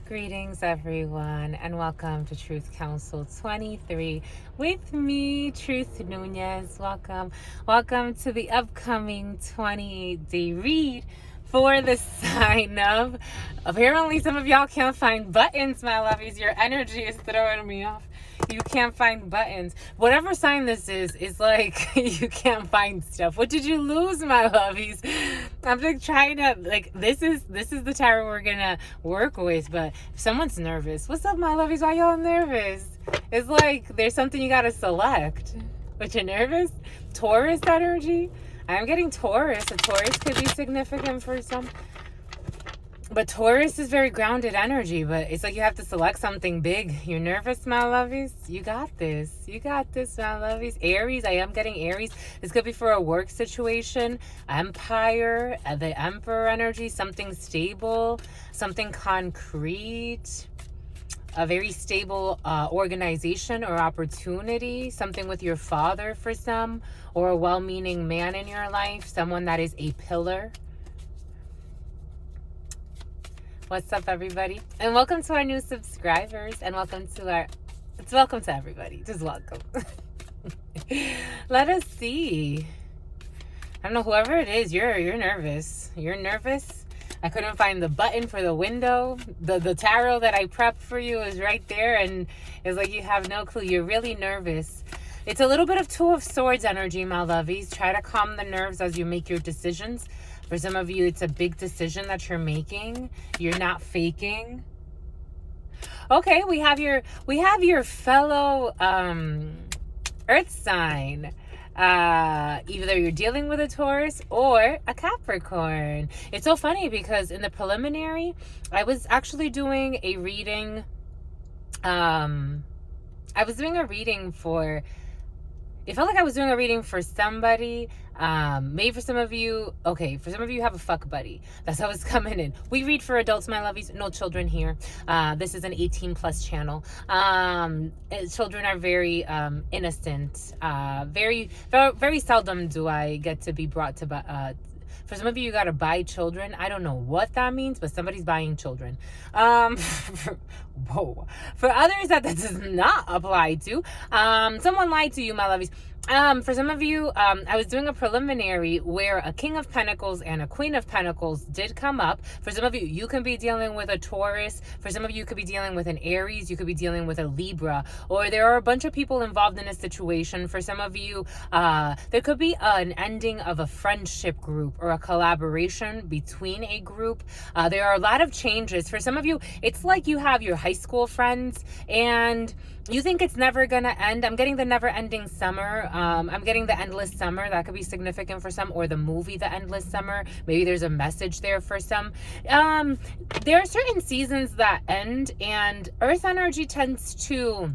Greetings, everyone, and welcome to Truth Council 23 with me, Truth Nunez. Welcome to the upcoming 28-day read for the sign of. Apparently, some of y'all can't find buttons, my lovies. Your energy is throwing me off. You can't find buttons. Whatever sign this is like you can't find stuff. What did you lose, my lovies? I'm like trying to this is the tarot we're gonna work with. But if someone's nervous, what's up, my lovies? Why y'all nervous? It's like there's something you gotta select. But you're nervous? Taurus energy? I'm getting Taurus. A Taurus could be significant for some. But Taurus is very grounded energy, but it's like you have to select something big. You're nervous, my lovies? You got this. You got this, my lovies. Aries, I am getting Aries. This could be for a work situation. Empire, the Emperor energy, something stable, something concrete, a very stable organization or opportunity, something with your father for some, or a well-meaning man in your life, someone that is a pillar. What's up, everybody? And welcome to our new subscribers, and welcome to everybody. Just welcome. Let us see. I don't know, whoever it is, you're nervous. You're nervous. I couldn't find the button for the window. The tarot that I prepped for you is right there, and it's like you have no clue. You're really nervous. It's a little bit of Two of Swords energy, my lovies. Try to calm the nerves as you make your decisions. For some of you, it's a big decision that you're making. You're not faking. Okay, we have your fellow earth sign. Either you're dealing with a Taurus or a Capricorn. It's so funny because in the preliminary, I was actually doing a reading. It felt like I was doing a reading for somebody. Maybe for some of you, for some of you have a fuck buddy. That's how it's coming in. We read for adults, my lovies. No children here. This is an 18+ channel. Children are very innocent. Very, very, very seldom do I get to be brought to for some of you, you gotta buy children. I don't know what that means, but somebody's buying children. Whoa. For others, that does not apply to. Someone lied to you, my lovies. For some of you, I was doing a preliminary where a King of Pentacles and a Queen of Pentacles did come up. For some of you, you can be dealing with a Taurus. For some of you, you could be dealing with an Aries. You could be dealing with a Libra. Or there are a bunch of people involved in a situation. For some of you, there could be an ending of a friendship group or a collaboration between a group. There are a lot of changes. For some of you, it's like you have your high school friends and you think it's never gonna end. I'm getting the never-ending summer. I'm getting the endless summer. That could be significant for some, or the movie The Endless Summer. Maybe there's a message there for some. There are certain seasons that end, and Earth energy tends to...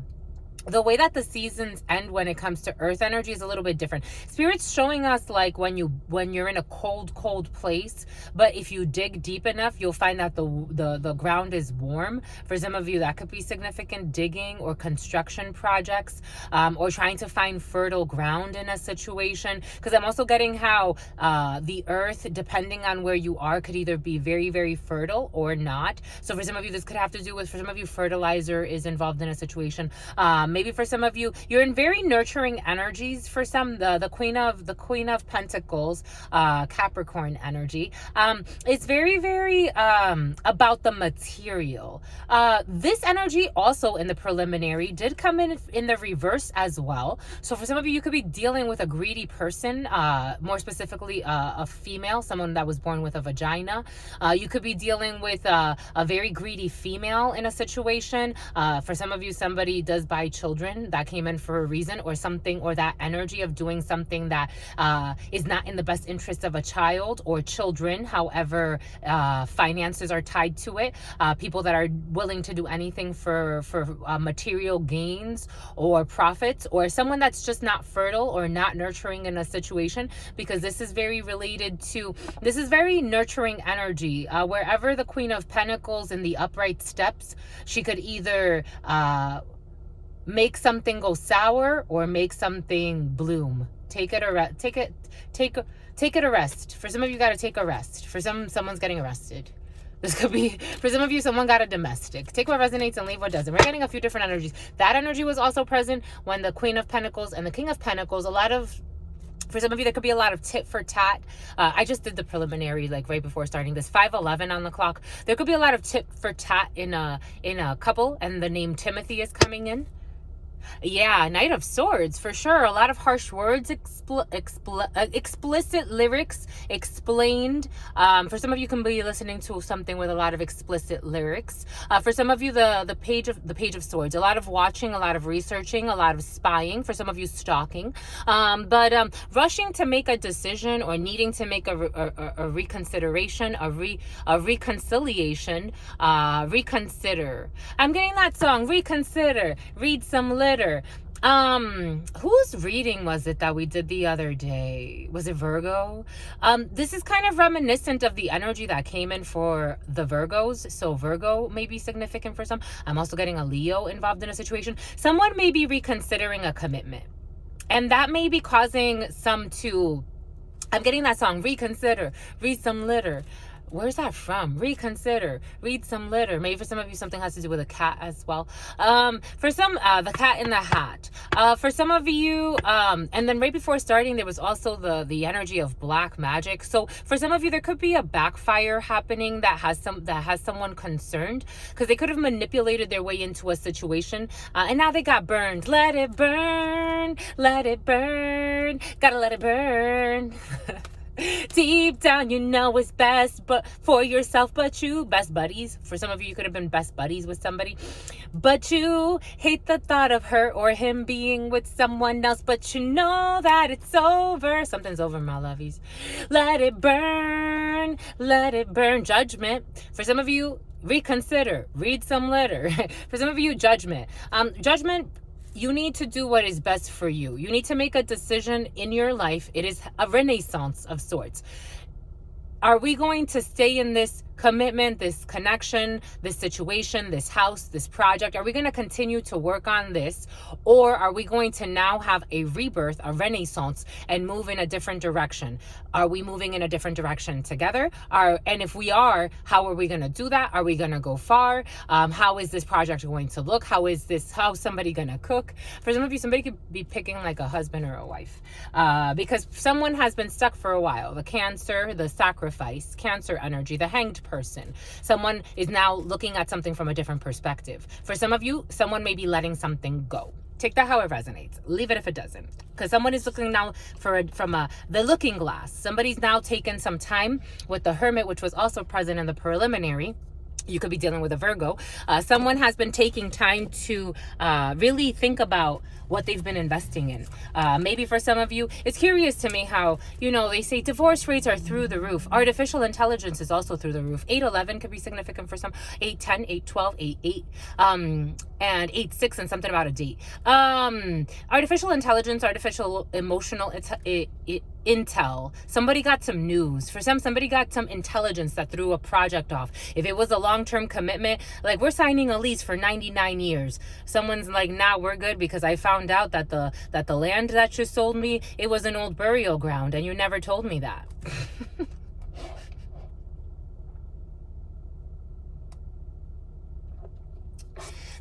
The way that the seasons end when it comes to earth energy is a little bit different. Spirit's showing us like when you're in a cold place, but if you dig deep enough, you'll find that the ground is warm. For some of you, that could be significant digging or construction projects, or trying to find fertile ground in a situation. Because I'm also getting how the earth, depending on where you are, could either be very, very fertile or not. So for some of you, this could have to do with, for some of you, fertilizer is involved in a situation. Maybe for some of you, you're in very nurturing energies. For some, the Queen of Pentacles, Capricorn energy, it's very, very about the material. This energy also in the preliminary did come in the reverse as well. So for some of you, you could be dealing with a greedy person, more specifically a female, someone that was born with a vagina. You could be dealing with a very greedy female in a situation. For some of you, somebody does buy children. That came in for a reason, or something, or that energy of doing something that is not in the best interest of a child or children. However, finances are tied to it. People that are willing to do anything for material gains or profits, or someone that's just not fertile or not nurturing in a situation, because this is very related to, this is very nurturing energy. Wherever the Queen of Pentacles in the upright steps, she could either make something go sour or make something bloom. Take it a rest. For some of you, got to take a rest. For someone's getting arrested. This could be, for some of you, someone got a domestic. Take what resonates and leave what doesn't. We're getting a few different energies. That energy was also present when the Queen of Pentacles and the King of Pentacles, for some of you, there could be a lot of tit for tat. I just did the preliminary, like right before starting this, 5:11 on the clock. There could be a lot of tit for tat in a couple, and the name Timothy is coming in. Yeah, Knight of Swords, for sure. A lot of harsh words, explicit lyrics explained. For some of you, can be listening to something with a lot of explicit lyrics. For some of you, the Page of Swords. A lot of watching, a lot of researching, a lot of spying. For some of you, stalking. But rushing to make a decision or needing to make a reconsideration, a reconciliation, reconsider. I'm getting that song, Reconsider. Read some litter. Whose reading was it that we did the other day? Was it Virgo? This is kind of reminiscent of the energy that came in for the Virgos. So Virgo may be significant for some. I'm also getting a Leo involved in a situation. Someone may be reconsidering a commitment, and that may be causing some to, I'm getting that song, Reconsider, read some litter. Where's that from? Reconsider, read some litter. Maybe for some of you, something has to do with a cat as well. For some, the cat in the hat. For some of you, and then right before starting, there was also the energy of black magic. So for some of you, there could be a backfire happening that has someone concerned, because they could have manipulated their way into a situation, and now they got burned. Let it burn, let it burn, gotta let it burn. Deep down, you know it's best but for yourself, but you, best buddies. For some of you, you could have been best buddies with somebody, but you hate the thought of her or him being with someone else, but you know that it's over. Something's over, my lovies. Let it burn, let it burn. Judgment. For some of you, reconsider, read some litter. For some of you, judgment. Judgment. You need to do what is best for you. You need to make a decision in your life. It is a renaissance of sorts. Are we going to stay in this commitment, this connection, this situation, this house, this project? Are we going to continue to work on this? Or are we going to now have a rebirth, a renaissance, and move in a different direction? Are we moving in a different direction together? And if we are, how are we going to do that? Are we going to go far? How is this project going to look? How's somebody going to cook? For some of you, somebody could be picking like a husband or a wife, because someone has been stuck for a while. The Cancer, the sacrifice, Cancer energy, the hanged person. Someone is now looking at something from a different perspective. For some of you, someone may be letting something go. Take that how it resonates. Leave it if it doesn't. Because someone is looking now from the looking glass. Somebody's now taken some time with the Hermit, which was also present in the preliminary. You could be dealing with a Virgo. Someone has been taking time to really think about what they've been investing in. Maybe for some of you, it's curious to me how, they say divorce rates are through the roof. Artificial intelligence is also through the roof. 811 could be significant for some. 810, 812, 88, and 86, and something about a date. Artificial intelligence, artificial emotional intel. Somebody got some news. For somebody got some intelligence that threw a project off. If it was a long-term commitment, like we're signing a lease for 99 years. Someone's like, nah, we're good because I found out that the land that you sold me, it was an old burial ground and you never told me that.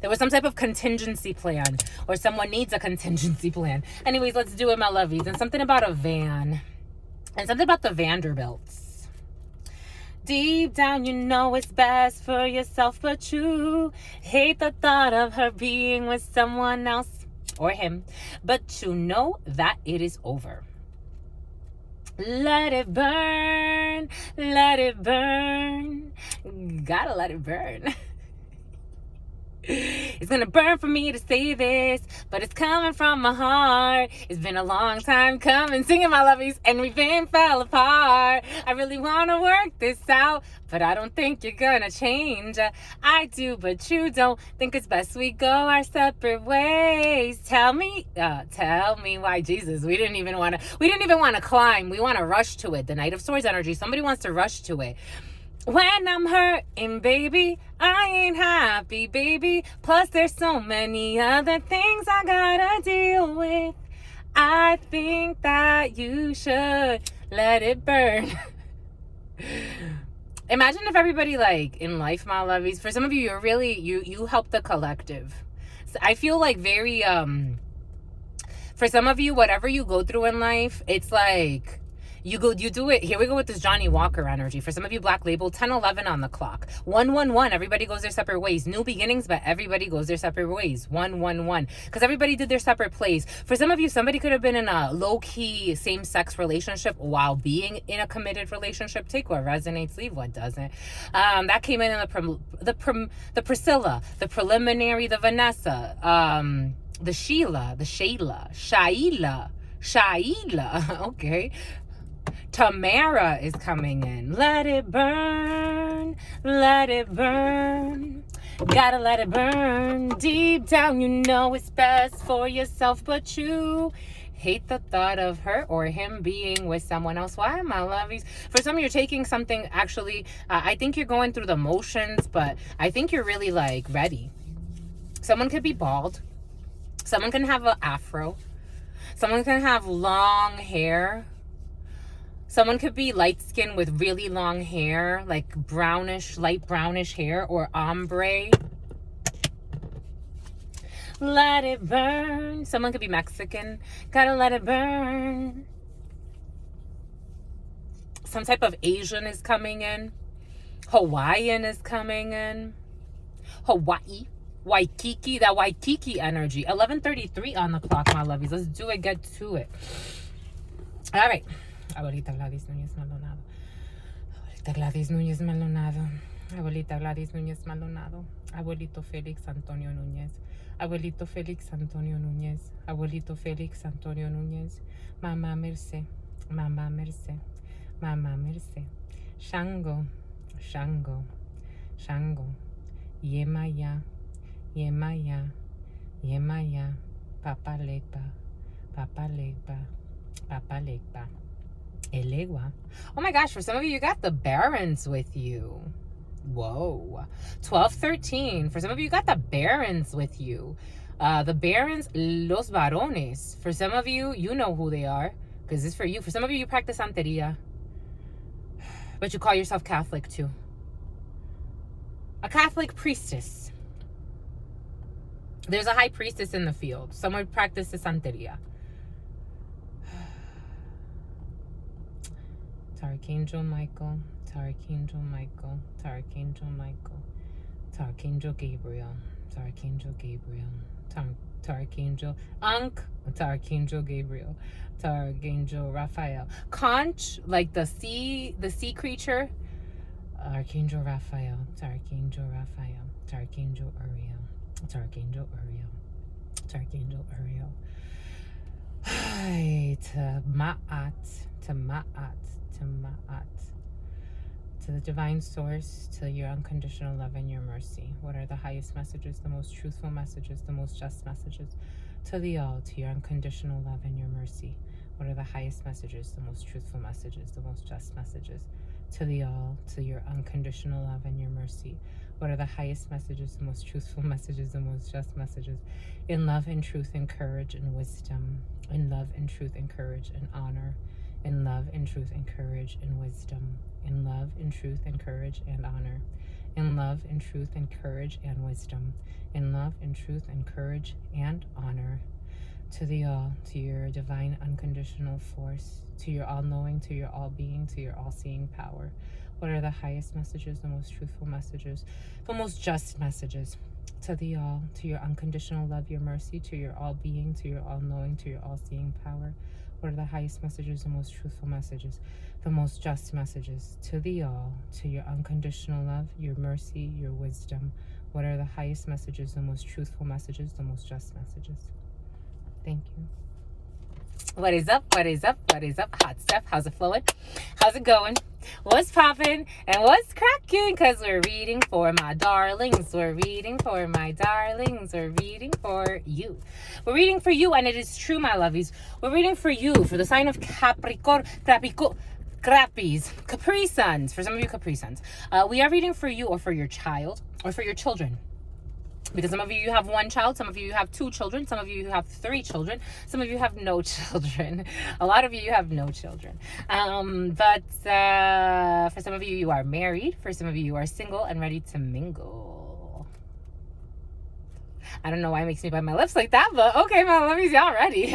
There was some type of contingency plan, or someone needs a contingency plan. Anyways, let's do it, my lovies. And something about a van. And something about the Vanderbilts. Deep down, you know it's best for yourself, but you hate the thought of her being with someone else or him. But you know that it is over. Let it burn. Let it burn. Gotta let it burn. It's gonna burn for me to say this, but it's coming from my heart. It's been a long time coming, singing my lovies, and we've been fell apart. I really wanna work this out, but I don't think you're gonna change. I do, but you don't. Think it's best we go our separate ways. Tell me why, Jesus. We didn't even wanna climb. We wanna rush to it. The Knight of Swords energy. Somebody wants to rush to it. When I'm hurting, baby, I ain't happy, baby. Plus, there's so many other things I gotta deal with. I think that you should let it burn. Imagine if everybody, like, in life, my lovies, for some of you, you're really, you help the collective. So I feel like very, for some of you, whatever you go through in life, it's like, you do it. Here we go with this Johnny Walker energy. For some of you, Black Label, 10-11 on the clock. 1-1-1, everybody goes their separate ways. New beginnings, but everybody goes their separate ways. 1-1-1. Because everybody did their separate plays. For some of you, somebody could have been in a low-key same-sex relationship while being in a committed relationship. Take what resonates, leave what doesn't. That came in the Priscilla, the preliminary, the Vanessa, the Sheila, the Shayla, okay. Tamara is coming in. Let it burn, let it burn. Gotta let it burn. Deep down, you know it's best for yourself, but you hate the thought of her or him being with someone else. Why, my lovies? For some, you're taking something, actually, I think you're going through the motions, but I think you're really, like, ready. Someone could be bald. Someone can have an afro. Someone can have long hair. Someone could be light-skinned with really long hair, like brownish, light brownish hair, or ombre. Let it burn. Someone could be Mexican. Gotta let it burn. Some type of Asian is coming in. Hawaiian is coming in. Hawaii. Waikiki. That Waikiki energy. 11:33 on the clock, my lovies. Let's do it. Get to it. All right. Abuelita Gladys Núñez Maldonado. Abuelita Gladys Núñez Maldonado. Abuelita Gladys Núñez Maldonado. Abuelito Félix Antonio Núñez. Abuelito Félix Antonio Núñez. Abuelito Félix Antonio Núñez. Mamá Merce. Mamá Merce. Mamá Merce. Shango. Shango. Shango. Yemaya. Yemaya. Yemaya. Papa Legba. Papa Legba. Papa Legba. Elegua. Oh my gosh, for some of you got the Barons with you. Whoa. 12-13. For some of you got the Barons with you. The Barons, los varones. For some of you, you know who they are, because it's for you. For some of you, you practice Santeria, but you call yourself Catholic too. A Catholic priestess. There's a high priestess in the field. Someone practices Santeria. Archangel Michael, Archangel Michael, Archangel Michael, Archangel Gabriel, Archangel Gabriel, Archangel Ankh, Archangel Gabriel, Archangel Raphael. Conch, like the sea creature. Archangel Raphael, Archangel Raphael, Archangel Uriel, Archangel Uriel, Archangel Uriel. To Ma'at, to Ma'at. To the divine source, to your unconditional love and your mercy. What are the highest messages, the most truthful messages, the most just messages? To the all, to your unconditional love and your mercy. What are the highest messages, the most truthful messages, the most just messages? To the all, to your unconditional love and your mercy. What are the highest messages, the most truthful messages, the most just messages? In love and truth and courage and wisdom. In love and truth and courage and honor. In love and truth and courage and wisdom. In love and truth and courage and honor. In love and truth and courage and wisdom. In love and truth and courage and honor. To the all, to your divine unconditional force, to your all-knowing, to your all-being, to your all-seeing power. What are the highest messages, the most truthful messages, the most just messages? To the all, to your unconditional love, your mercy, to your all-being, to your all-knowing, to your all-seeing power. What are the highest messages, the most truthful messages, the most just messages? To the all, to your unconditional love, your mercy, your wisdom. What are the highest messages, the most truthful messages, the most just messages? Thank you. What is up? What is up? What is up? Hot stuff. How's it flowing? How's it going? What's popping and what's cracking? Because we're reading for my darlings. We're reading for my darlings. We're reading for you. We're reading for you, and it is true, my lovies. We're reading for you, for the sign of Capricorn, Capris, Capri Suns. For some of you, Capri Suns. We are reading for you or for your child or for your children. Because some of you have one child, some of you have two children, some of you have three children, some of you have no children. A lot of you have no children. But for some of you, you are married. For some of you, you are single and ready to mingle. I don't know why it makes me bite my lips like that, but okay, my lovies, y'all ready.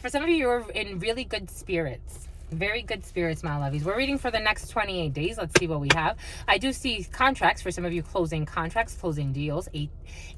For some of you, you're in really good spirits. Very good spirits, my lovies. We're reading for the next 28 days. Let's see what we have. I do see contracts for some of you, closing contracts, closing deals.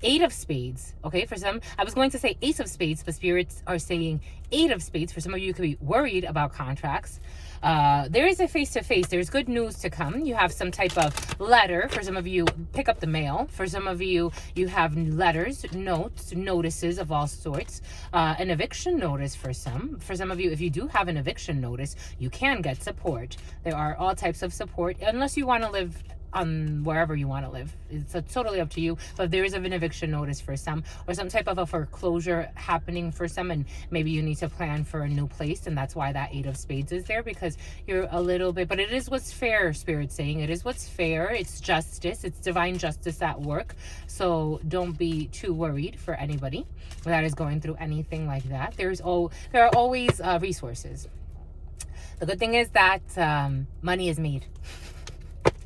Eight of spades. Okay, for some, I was going to say ace of spades, but spirits are saying eight of spades. For some of you, you could be worried about contracts. There is a face-to-face. There's good news to come. You have some type of letter. For some of you, pick up the mail. For some of you, you have letters, notes, notices of all sorts. An eviction notice for some. For some of you, if you do have an eviction notice, you can get support. There are all types of support, unless you want to live on wherever you want to live. It's totally up to you, but there is an eviction notice for some, or some type of a foreclosure happening for some, and maybe you need to plan for a new place, and that's why that eight of spades is there, because you're a little bit, but it is what's fair, Spirit saying. It is what's fair. It's justice. It's divine justice at work. So don't be too worried for anybody that is going through anything like that. There are always resources. The good thing is that money is made.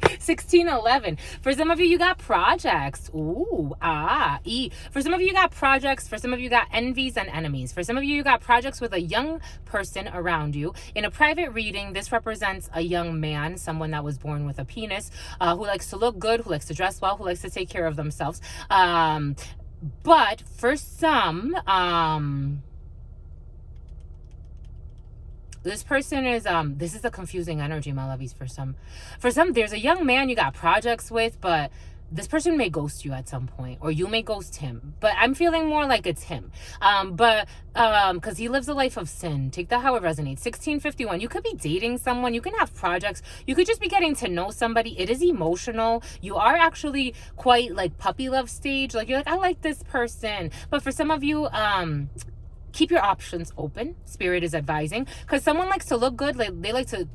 1611. For some of you, you got projects. Ooh, For some of you, you got projects. For some of you, got envies and enemies. For some of you, you got projects with a young person around you. In a private reading, this represents a young man, someone that was born with a penis, who likes to look good, who likes to dress well, who likes to take care of themselves. But for some, this person is this is a confusing energy, my lovies. For some there's a young man you got projects with, but this person may ghost you at some point, or you may ghost him, but I'm feeling more like it's him. Because he lives a life of sin. Take that how it resonates. 1651. You could be dating someone. You can have projects. You could just be getting to know somebody. It is emotional. You are actually quite like puppy love stage. Like, you're like, I like this person. But for some of you, keep your options open. Spirit is advising, because someone likes to look good. They like to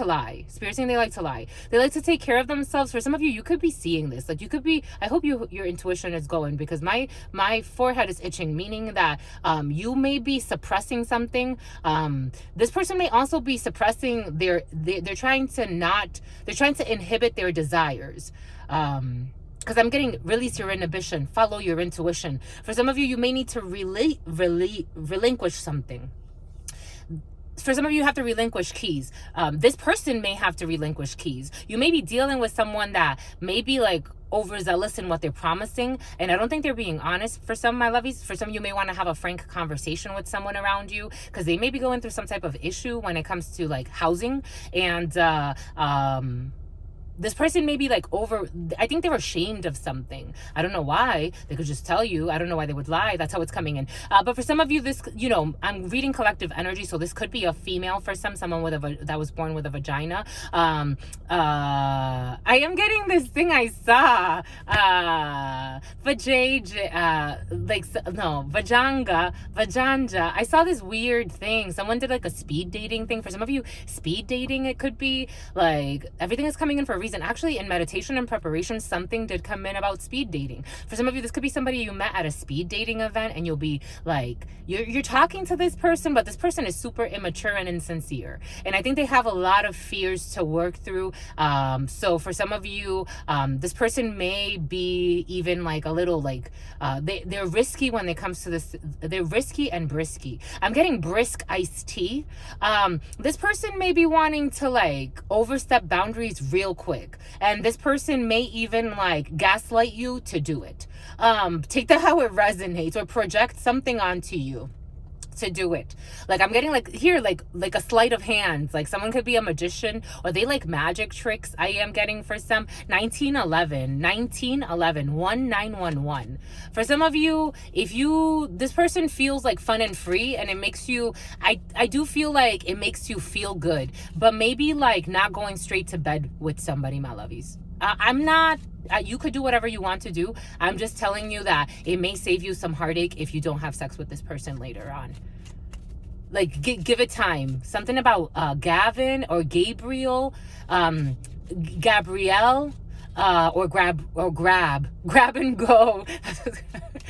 lie. Spirit saying they like to lie. They like to take care of themselves. For some of you, you could be seeing this. Like, you could be, I hope your intuition is going, because my forehead is itching, meaning that you may be suppressing something. This person may also be suppressing they're trying to inhibit their desires. Because I'm getting release your inhibition, follow your intuition. For some of you, you may need to relinquish something. For some of you, you have to relinquish keys. This person may have to relinquish keys. You may be dealing with someone that may be like overzealous in what they're promising, and I don't think they're being honest. For some, my lovies, for some, you may want to have a frank conversation with someone around you, because they may be going through some type of issue when it comes to like housing, and this person may be like I think they're ashamed of something. I don't know why. They could just tell you. I don't know why they would lie. That's how it's coming in. But for some of you, this, I'm reading collective energy, so this could be a female for someone that was born with a vagina. I am getting this thing I saw. Vajanja. I saw this weird thing. Someone did like a speed dating thing. For some of you, speed dating, it could be like everything is coming in for a reason. Actually, in meditation and preparation, something did come in about speed dating. For some of you, this could be somebody you met at a speed dating event, and you'll be like, you're talking to this person, but this person is super immature and insincere. And I think they have a lot of fears to work through. So for some of you, this person may be even like a little like, they're risky when it comes to this. They're risky and brisky. I'm getting brisk iced tea. This person may be wanting to like overstep boundaries real quick. And this person may even like gaslight you to do it. Take that how it resonates, or project something onto you to do it. Like, I'm getting like here, like a sleight of hand. Like, someone could be a magician, or they like magic tricks. I am getting for some 1911, 1911. For some of you, if this person feels like fun and free, and it makes you, I do feel like it makes you feel good, but maybe like not going straight to bed with somebody, my lovies. I'm not, you could do whatever you want to do. I'm just telling you that it may save you some heartache if you don't have sex with this person later on. Like, give it time. Something about Gavin or Gabriel, Gabrielle. grab and go.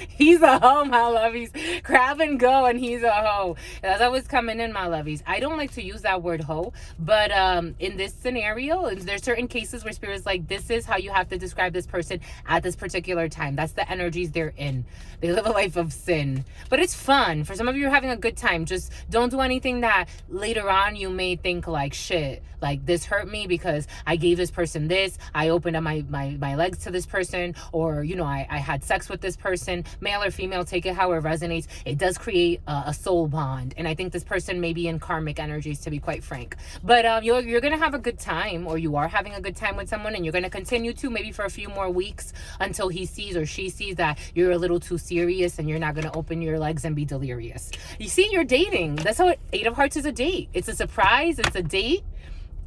He's a hoe, my lovies. Grab and go, and he's a hoe. As I was coming in, my lovies, I don't like to use that word hoe, but in this scenario, there's certain cases where spirit's like, this is how you have to describe this person at this particular time. That's the energies they're in. They live a life of sin, but it's fun. For some of you, you're having a good time. Just don't do anything that later on you may think like, shit, like this hurt me because I gave this person this, I opened up my legs to this person, or you know, I had sex with this person, male or female, take it how it resonates. It does create a soul bond, and I think this person may be in karmic energies, to be quite frank, but you're gonna have a good time, or you are having a good time with someone, and you're gonna continue to, maybe for a few more weeks, until he sees or she sees that you're a little too serious and you're not gonna open your legs and be delirious. You see, you're dating. That's how Eight of Hearts is a date. It's a surprise, it's a date,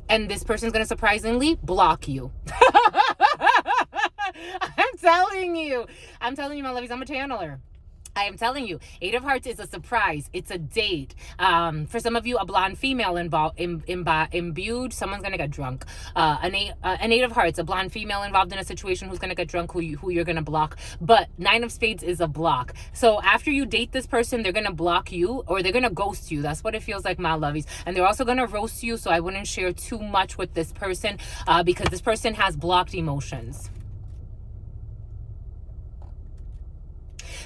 and this person's gonna surprisingly block you. I'm telling you, my lovies, I'm a channeler. I am telling you, Eight of Hearts is a surprise. It's a date. For some of you, a blonde female imbued, someone's gonna get drunk. An Eight of Hearts, a blonde female involved in a situation who's gonna get drunk, who you're gonna block. But Nine of Spades is a block. So after you date this person, they're gonna block you, or they're gonna ghost you. That's what it feels like, my lovies. And they're also gonna roast you. So I wouldn't share too much with this person because this person has blocked emotions.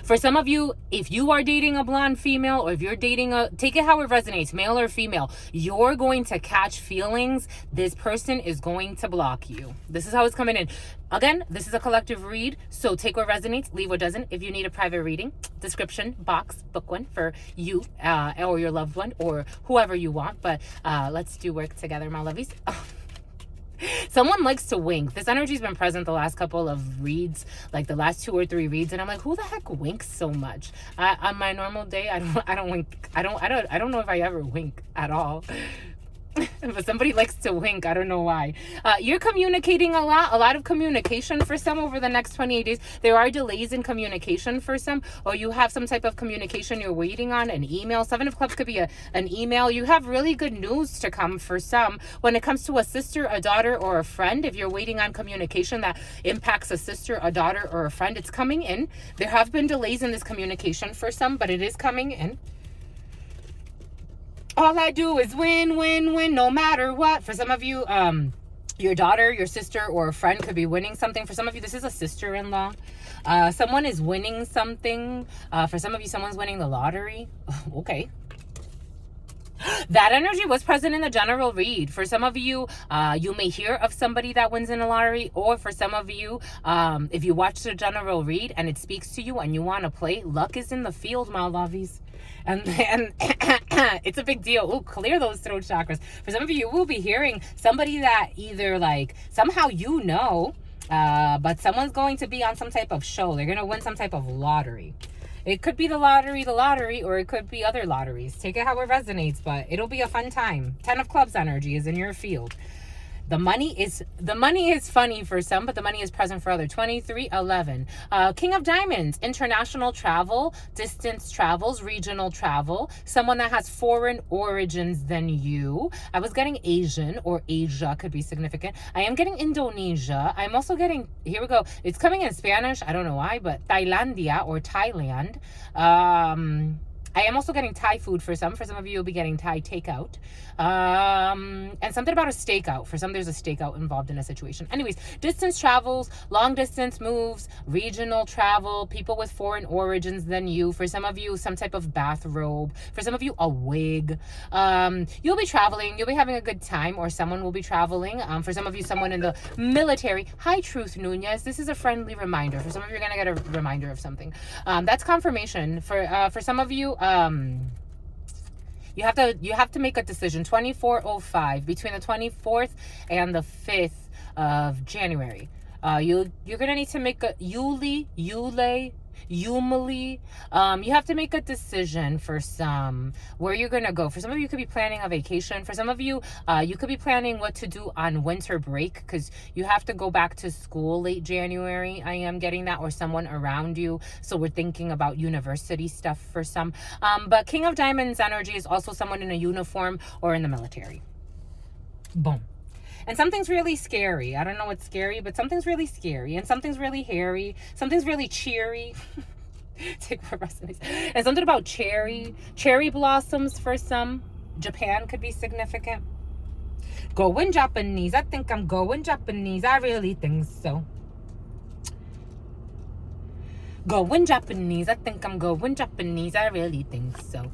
For some of you, if you are dating a blonde female, or if you're dating take it how it resonates, male or female, you're going to catch feelings. This person is going to block you. This is how it's coming in. Again, this is a collective read, so take what resonates, leave what doesn't. If you need a private reading, description box, book one for you or your loved one, or whoever you want. But let's do work together, my lovies. Someone likes to wink. This energy's been present the last couple of reads, like the last 2 or 3 reads, and I'm like, who the heck winks so much? On my normal day, I don't wink. I don't know if I ever wink at all. But somebody likes to wink. I don't know why. You're communicating a lot of communication for some over the next 28 days. There are delays in communication for some, or you have some type of communication you're waiting on, an email. 7 of Clubs could be an email. You have really good news to come for some. When it comes to a sister, a daughter, or a friend, if you're waiting on communication that impacts a sister, a daughter, or a friend, it's coming in. There have been delays in this communication for some, but it is coming in. All I do is win, win, win, no matter what. For some of you, your daughter, your sister, or a friend could be winning something. For some of you, this is a sister-in-law. Someone is winning something. For some of you, someone's winning the lottery. Okay. That energy was present in the general read. For some of you, you may hear of somebody that wins in a lottery, or for some of you, if you watch the general read and it speaks to you and you want to play, luck is in the field, my lovies. And it's a big deal. Oh, clear those throat chakras. For some of you, you will be hearing somebody that either like somehow you know, but someone's going to be on some type of show. They're going to win some type of lottery. It could be the lottery, or it could be other lotteries. Take it how it resonates, but it'll be a fun time. 10 of Clubs energy is in your field. The money is funny for some, but the money is present for others. 2311. King of Diamonds, international travel, distance travels, regional travel. Someone that has foreign origins than you. I was getting Asian, or Asia could be significant. I am getting Indonesia. I'm also getting, here we go. It's coming in Spanish. I don't know why, but Thailandia or Thailand. I am also getting Thai food for some. For some of you, you'll be getting Thai takeout. And something about a stakeout. For some, there's a stakeout involved in a situation. Anyways, distance travels, long distance moves, regional travel, people with foreign origins than you. For some of you, some type of bathrobe. For some of you, a wig. You'll be traveling. You'll be having a good time, or someone will be traveling. For some of you, someone in the military. Hi, Truth Nunez. This is a friendly reminder. For some of you, you're going to get a reminder of something. That's confirmation. For some of you, you have to make a decision. 2405, between the 24th and the 5th of January. You're gonna need to make a Yuli. You have to make a decision for some where you're gonna go. For some of you, could be planning a vacation. For some of you, you could be planning what to do on winter break, because you have to go back to school late January. I am getting that, or someone around you. So we're thinking about university stuff for some. But King of Diamonds energy is also someone in a uniform or in the military. Boom. And something's really scary. I don't know what's scary, but something's really scary. And something's really hairy. Something's really cheery. Take my recipes. And something about cherry blossoms for some. Japan could be significant. Going Japanese. I think I'm going Japanese. I really think so. Going Japanese. I think I'm going Japanese. I really think so.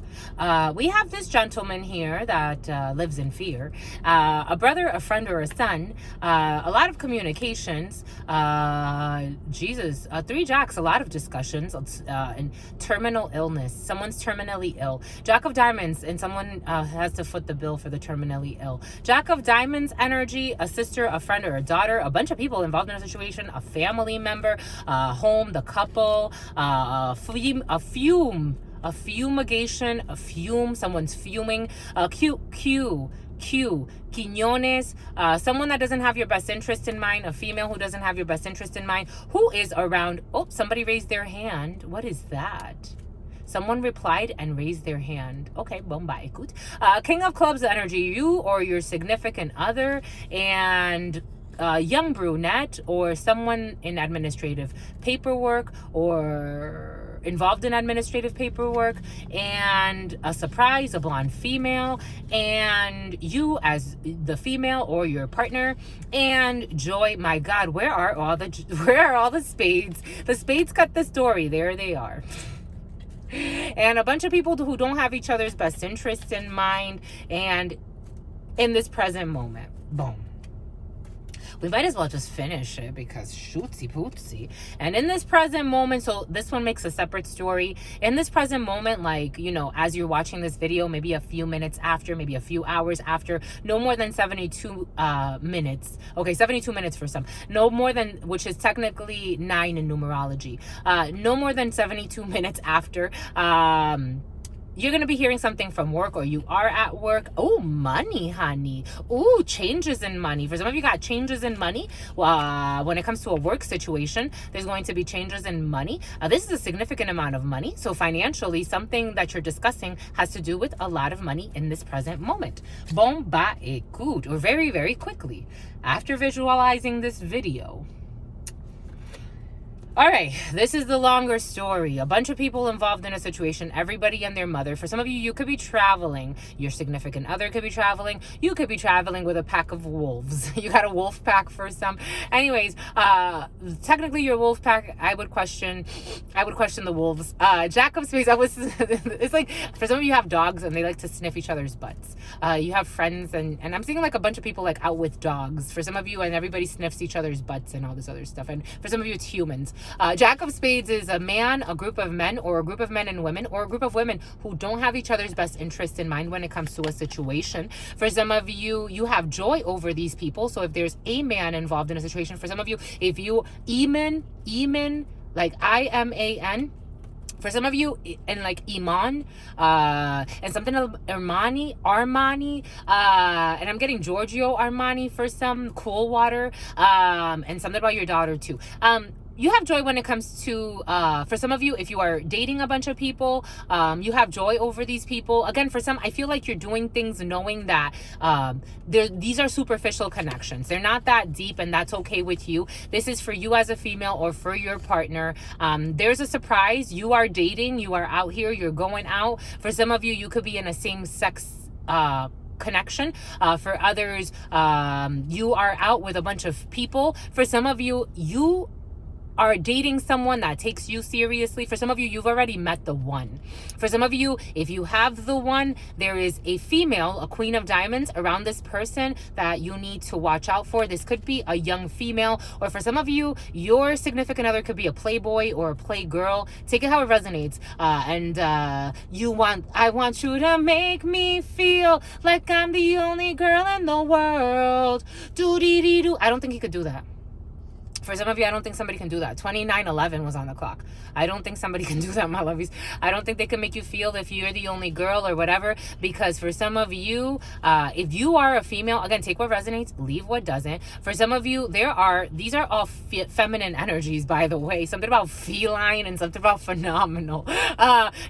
We have this gentleman here that lives in fear. A brother, a friend, or a son. A lot of communications. Jesus. 3 jacks. A lot of discussions. And terminal illness. Someone's terminally ill. Jack of diamonds. And someone has to foot the bill for the terminally ill. Jack of diamonds energy. A sister, a friend, or a daughter. A bunch of people involved in a situation. A family member. Home. The couple. A fumigation, a fume, someone's fuming, Quiñones, someone that doesn't have your best interest in mind, a female who doesn't have your best interest in mind, who is around. Oh, somebody raised their hand. What is that? Someone replied and raised their hand. Okay, bomba ekut. King of clubs energy, you or your significant other, and young brunette or someone in administrative paperwork or involved in administrative paperwork, and a surprise, a blonde female, and you as the female or your partner, and joy. My God, where are all the spades? The spades cut the story. There they are. And a bunch of people who don't have each other's best interests in mind, and in this present moment. Boom. We might as well just finish it because shootsy pootsy. And in this present moment, so this one makes a separate story. In this present moment, like, you know, as you're watching this video, maybe a few minutes after, maybe a few hours after, no more than 72 minutes. Okay, 72 minutes for some. No more than, which is technically 9 in numerology. No more than 72 minutes after, you're going to be hearing something from work, or you are at work. Oh, money, honey. Ooh, changes in money. For some of you got changes in money. When it comes to a work situation, there's going to be changes in money. This is a significant amount of money. So financially, something that you're discussing has to do with a lot of money in this present moment. Bomba ekut, or very, very quickly. After visualizing this video, all right, this is the longer story. A bunch of people involved in a situation, everybody and their mother. For some of you, you could be traveling. Your significant other could be traveling. You could be traveling with a pack of wolves. You got a wolf pack for some. Anyways, technically your wolf pack, I would question the wolves. Jack of spades, it's like, for some of you have dogs and they like to sniff each other's butts. You have friends and I'm seeing like a bunch of people like out with dogs. For some of you, and everybody sniffs each other's butts and all this other stuff. And for some of you, it's humans. Jack of spades is a man, a group of men, or a group of men and women, or a group of women who don't have each other's best interest in mind when it comes to a situation. For some of you, you have joy over these people. So if there's a man involved in a situation, for some of you, if you Eman, like I-M-A-N, for some of you, and like Iman, and something Armani, and I'm getting Giorgio Armani for some, Cool Water, and something about your daughter too. You have joy when it comes to, for some of you, if you are dating a bunch of people, you have joy over these people. Again, for some, I feel like you're doing things knowing that these are superficial connections. They're not that deep, and that's okay with you. This is for you as a female or for your partner. There's a surprise. You are dating. You are out here. You're going out. For some of you, you could be in a same-sex connection. For others, you are out with a bunch of people. For some of you, you are dating someone that takes you seriously. For some of you, you've already met the one. For some of you, if you have the one, there is a female, a queen of diamonds around this person that you need to watch out for. This could be a young female, or for some of you, your significant other could be a playboy or a playgirl. Take it how it resonates. I want you to make me feel like I'm the only girl in the world. Do-dee-dee-doo. I don't think he could do that. For some of you, I don't think somebody can do that. 2911 was on the clock. I don't think somebody can do that, my lovies. I don't think they can make you feel if you're the only girl or whatever, because for some of you, if you are a female, again, take what resonates, leave what doesn't. For some of you, these are all feminine energies, by the way. Something about feline and something about phenomenal.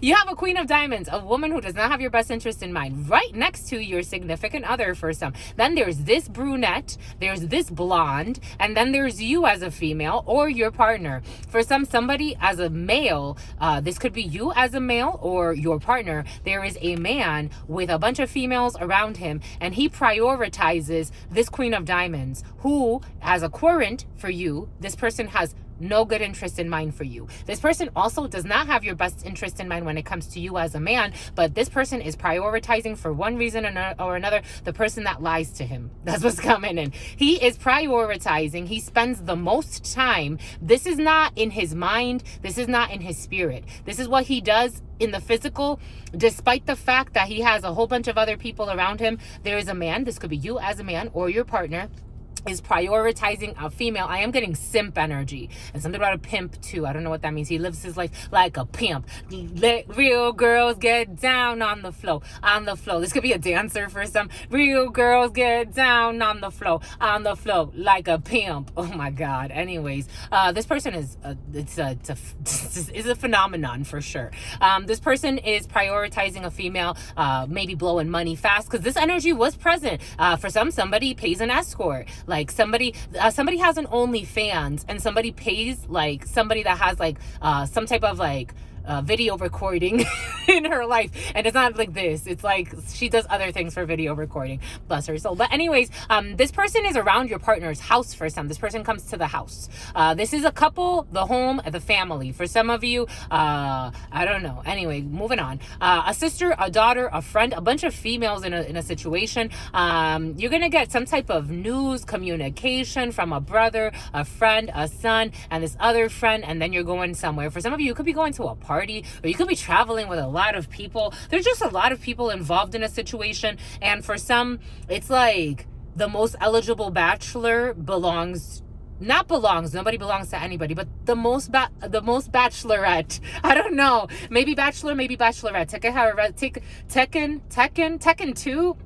You have a Queen of Diamonds, a woman who does not have your best interest in mind, right next to your significant other for some. Then there's this brunette, there's this blonde, and then there's you as a female or your partner. For somebody as a male, this could be you as a male or your partner. There is a man with a bunch of females around him, and he prioritizes this Queen of Diamonds, who, as a current for you, this person has no good interest in mind for you. This person also does not have your best interest in mind when it comes to you as a man, but this person is prioritizing for one reason or another the person that lies to him. That's what's coming in. He is prioritizing. He spends the most time. This is not in his mind. This is not in his spirit. This is what he does in the physical, despite the fact that he has a whole bunch of other people around him. There is a man, this could be you as a man or your partner, is prioritizing a female. I am getting simp energy and something about a pimp too. I don't know what that means. He lives his life like a pimp. Let real girls get down on the floor, on the floor. This could be a dancer for some. Real girls get down on the floor like a pimp. Oh my God. Anyways, this person is it's a phenomenon for sure. This person is prioritizing a female, maybe blowing money fast, because this energy was present. For somebody pays an escort. Like somebody has an OnlyFans and somebody pays like somebody that has like some type of like video recording in her life, and it's not like this, it's like she does other things for video recording, bless her soul. But anyways, this person is around your partner's house. For some, this person comes to the house. This is a couple, the home, the family. For some of you, I don't know. Anyway, moving on. A sister, a daughter, a friend, a bunch of females in a situation. You're gonna get some type of news, communication from a brother, a friend, a son, and this other friend, and then you're going somewhere. For some of you, you could be going to a party, or you could be traveling with a lot of people. There's just a lot of people involved in a situation, and for some, it's like the most eligible bachelor nobody belongs to anybody, but the most bachelorette, I don't know, maybe bachelor, maybe bachelorette, take it how it Tekken 2.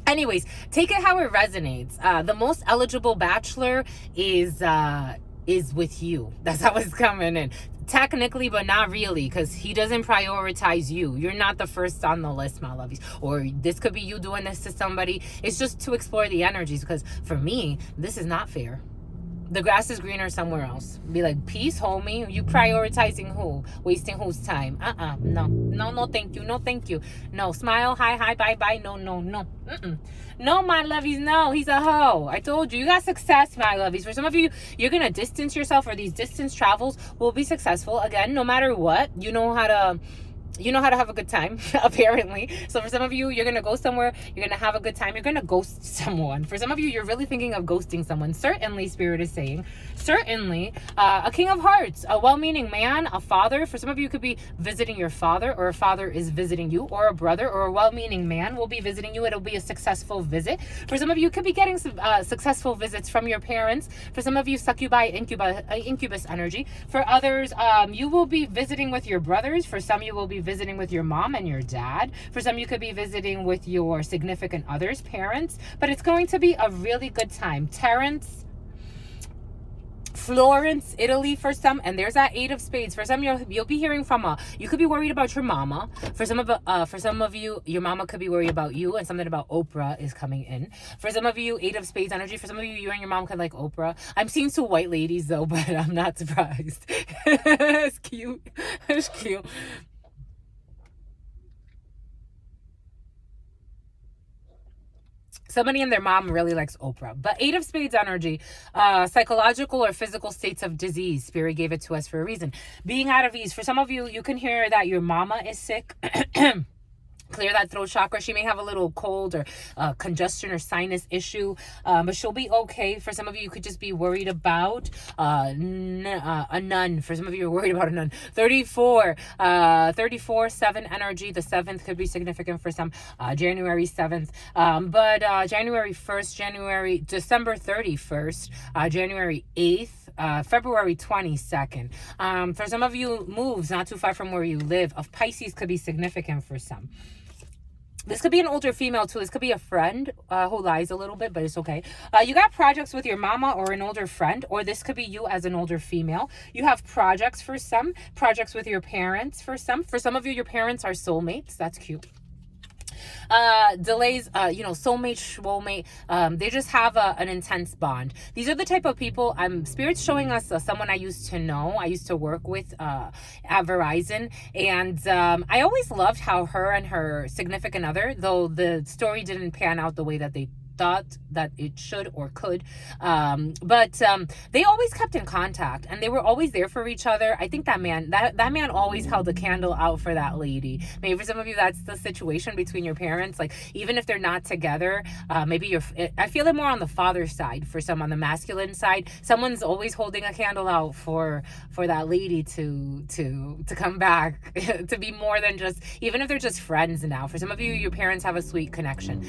Anyways, take it how it resonates. The most eligible bachelor is with you. That's how it's coming in. Technically, but not really, because he doesn't prioritize you. You're not the first on the list, my lovies. Or this could be you doing this to somebody. It's just to explore the energies, because for me, this is not fair. The grass is greener somewhere else. Be like, peace, homie. You prioritizing who? Wasting whose time? No, thank you. No, thank you. No, smile, hi, bye. No. No, my lovies, no. He's a hoe. I told you. You got success, my lovies. For some of you, you're going to distance yourself, or these distance travels will be successful. Again, no matter what, you know how to have a good time, apparently. So for some of you, you're going to go somewhere, you're going to have a good time, you're going to ghost someone. For some of you, you're really thinking of ghosting someone. Certainly, Spirit is saying, certainly, a King of Hearts, a well-meaning man, a father. For some of you, could be visiting your father, or a father is visiting you, or a brother, or a well-meaning man will be visiting you. It'll be a successful visit. For some of you, could be getting some successful visits from your parents. For some of you, succubi, incubus energy. For others, you will be visiting with your brothers. For some, you will be visiting with your mom and your dad. For some, you could be visiting with your significant other's parents, but it's going to be a really good time. Terrence, Florence, Italy for some, and there's that 8 of Spades. For some, you'll be hearing from you could be worried about your mama. For some of you, your mama could be worried about you, and something about Oprah is coming in. For some of you, 8 of Spades energy. For some of you, you and your mom could like Oprah. I'm seeing 2 white ladies though, but I'm not surprised. It's cute. It's cute. Somebody and their mom really likes Oprah. But 8 of Spades energy, psychological or physical states of disease. Spirit gave it to us for a reason. Being out of ease. For some of you, you can hear that your mama is sick. Clear that throat chakra. She may have a little cold or congestion or sinus issue, but she'll be okay. For some of you, you could just be worried about a nun. For some of you, you're worried about a nun. 34, 7 energy. The 7th could be significant for some. January 7th, but January 1st, December 31st, January 8th, February 22nd. For some of you, moves not too far from where you live of Pisces could be significant for some. This could be an older female too. This could be a friend who lies a little bit, but it's okay. You got projects with your mama or an older friend, or this could be you as an older female. You have projects for some, projects with your parents for some. For some of you, your parents are soulmates. That's cute. Delays, soulmate, schwollmate, they just have an intense bond. These are the type of people, Spirit's showing us someone I used to know, I used to work with at Verizon, and I always loved how her and her significant other, though the story didn't pan out the way that they thought that it should or could, but they always kept in contact and they were always there for each other. I think that man always held a candle out for that lady. Maybe for some of you that's the situation between your parents, like even if they're not together, maybe I feel it more on the father side. For some, on the masculine side, someone's always holding a candle out for that lady to come back to be more than just, even if they're just friends now. For some of you, your parents have a sweet connection.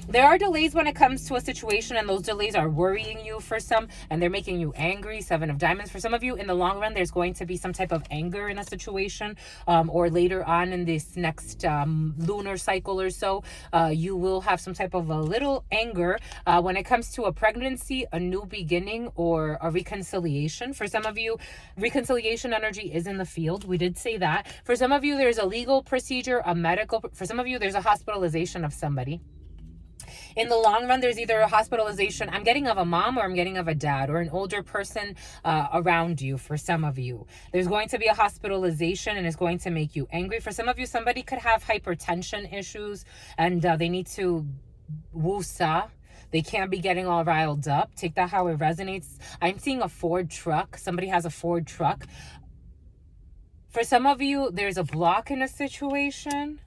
There are delays when it comes to a situation, and those delays are worrying you for some, and they're making you angry. 7 of diamonds. For some of you, in the long run, there's going to be some type of anger in a situation, or later on in this next lunar cycle or so, you will have some type of a little anger when it comes to a pregnancy, a new beginning, or a reconciliation. For some of you, reconciliation energy is in the field. We did say that. For some of you, there's a legal procedure, a medical. For some of you, there's a hospitalization of somebody. In the long run, there's either a hospitalization, I'm getting of a mom, or I'm getting of a dad, or an older person around you. For some of you, there's going to be a hospitalization and it's going to make you angry. For some of you, somebody could have hypertension issues and they need to woosa. They can't be getting all riled up. Take that how it resonates. I'm seeing a Ford truck. Somebody has a Ford truck. For some of you, there's a block in a situation.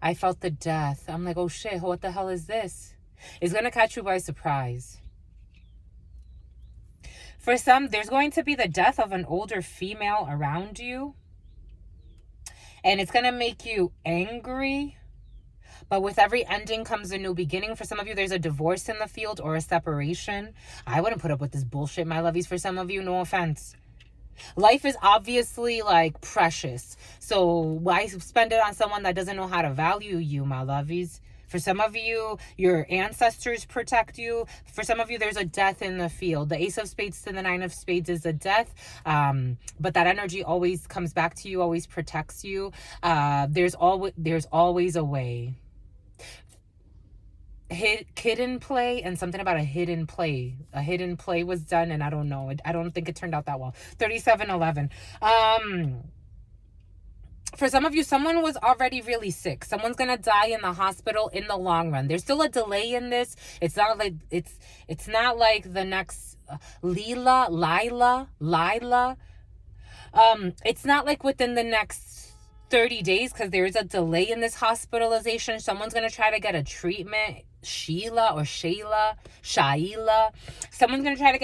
I felt the death. I'm like, oh shit, what the hell is this? It's going to catch you by surprise. For some, there's going to be the death of an older female around you. And it's going to make you angry. But with every ending comes a new beginning. For some of you, there's a divorce in the field or a separation. I wouldn't put up with this bullshit, my lovies. For some of you, no offense. Life is obviously like precious. So why spend it on someone that doesn't know how to value you, my lovies? For some of you, your ancestors protect you. For some of you, there's a death in the field. The Ace of Spades to the 9 of Spades is a death. But that energy always comes back to you, always protects you. There's always a way. Hidden play, and something about a hidden play. A hidden play was done, and I don't know. I don't think it turned out that well. 3711. For some of you, someone was already really sick. Someone's gonna die in the hospital in the long run. There's still a delay in this. It's not like the next Lila. It's not like within the next 30 days, because there's a delay in this hospitalization. Someone's going to try to get a treatment. Shaila. Someone's going to try to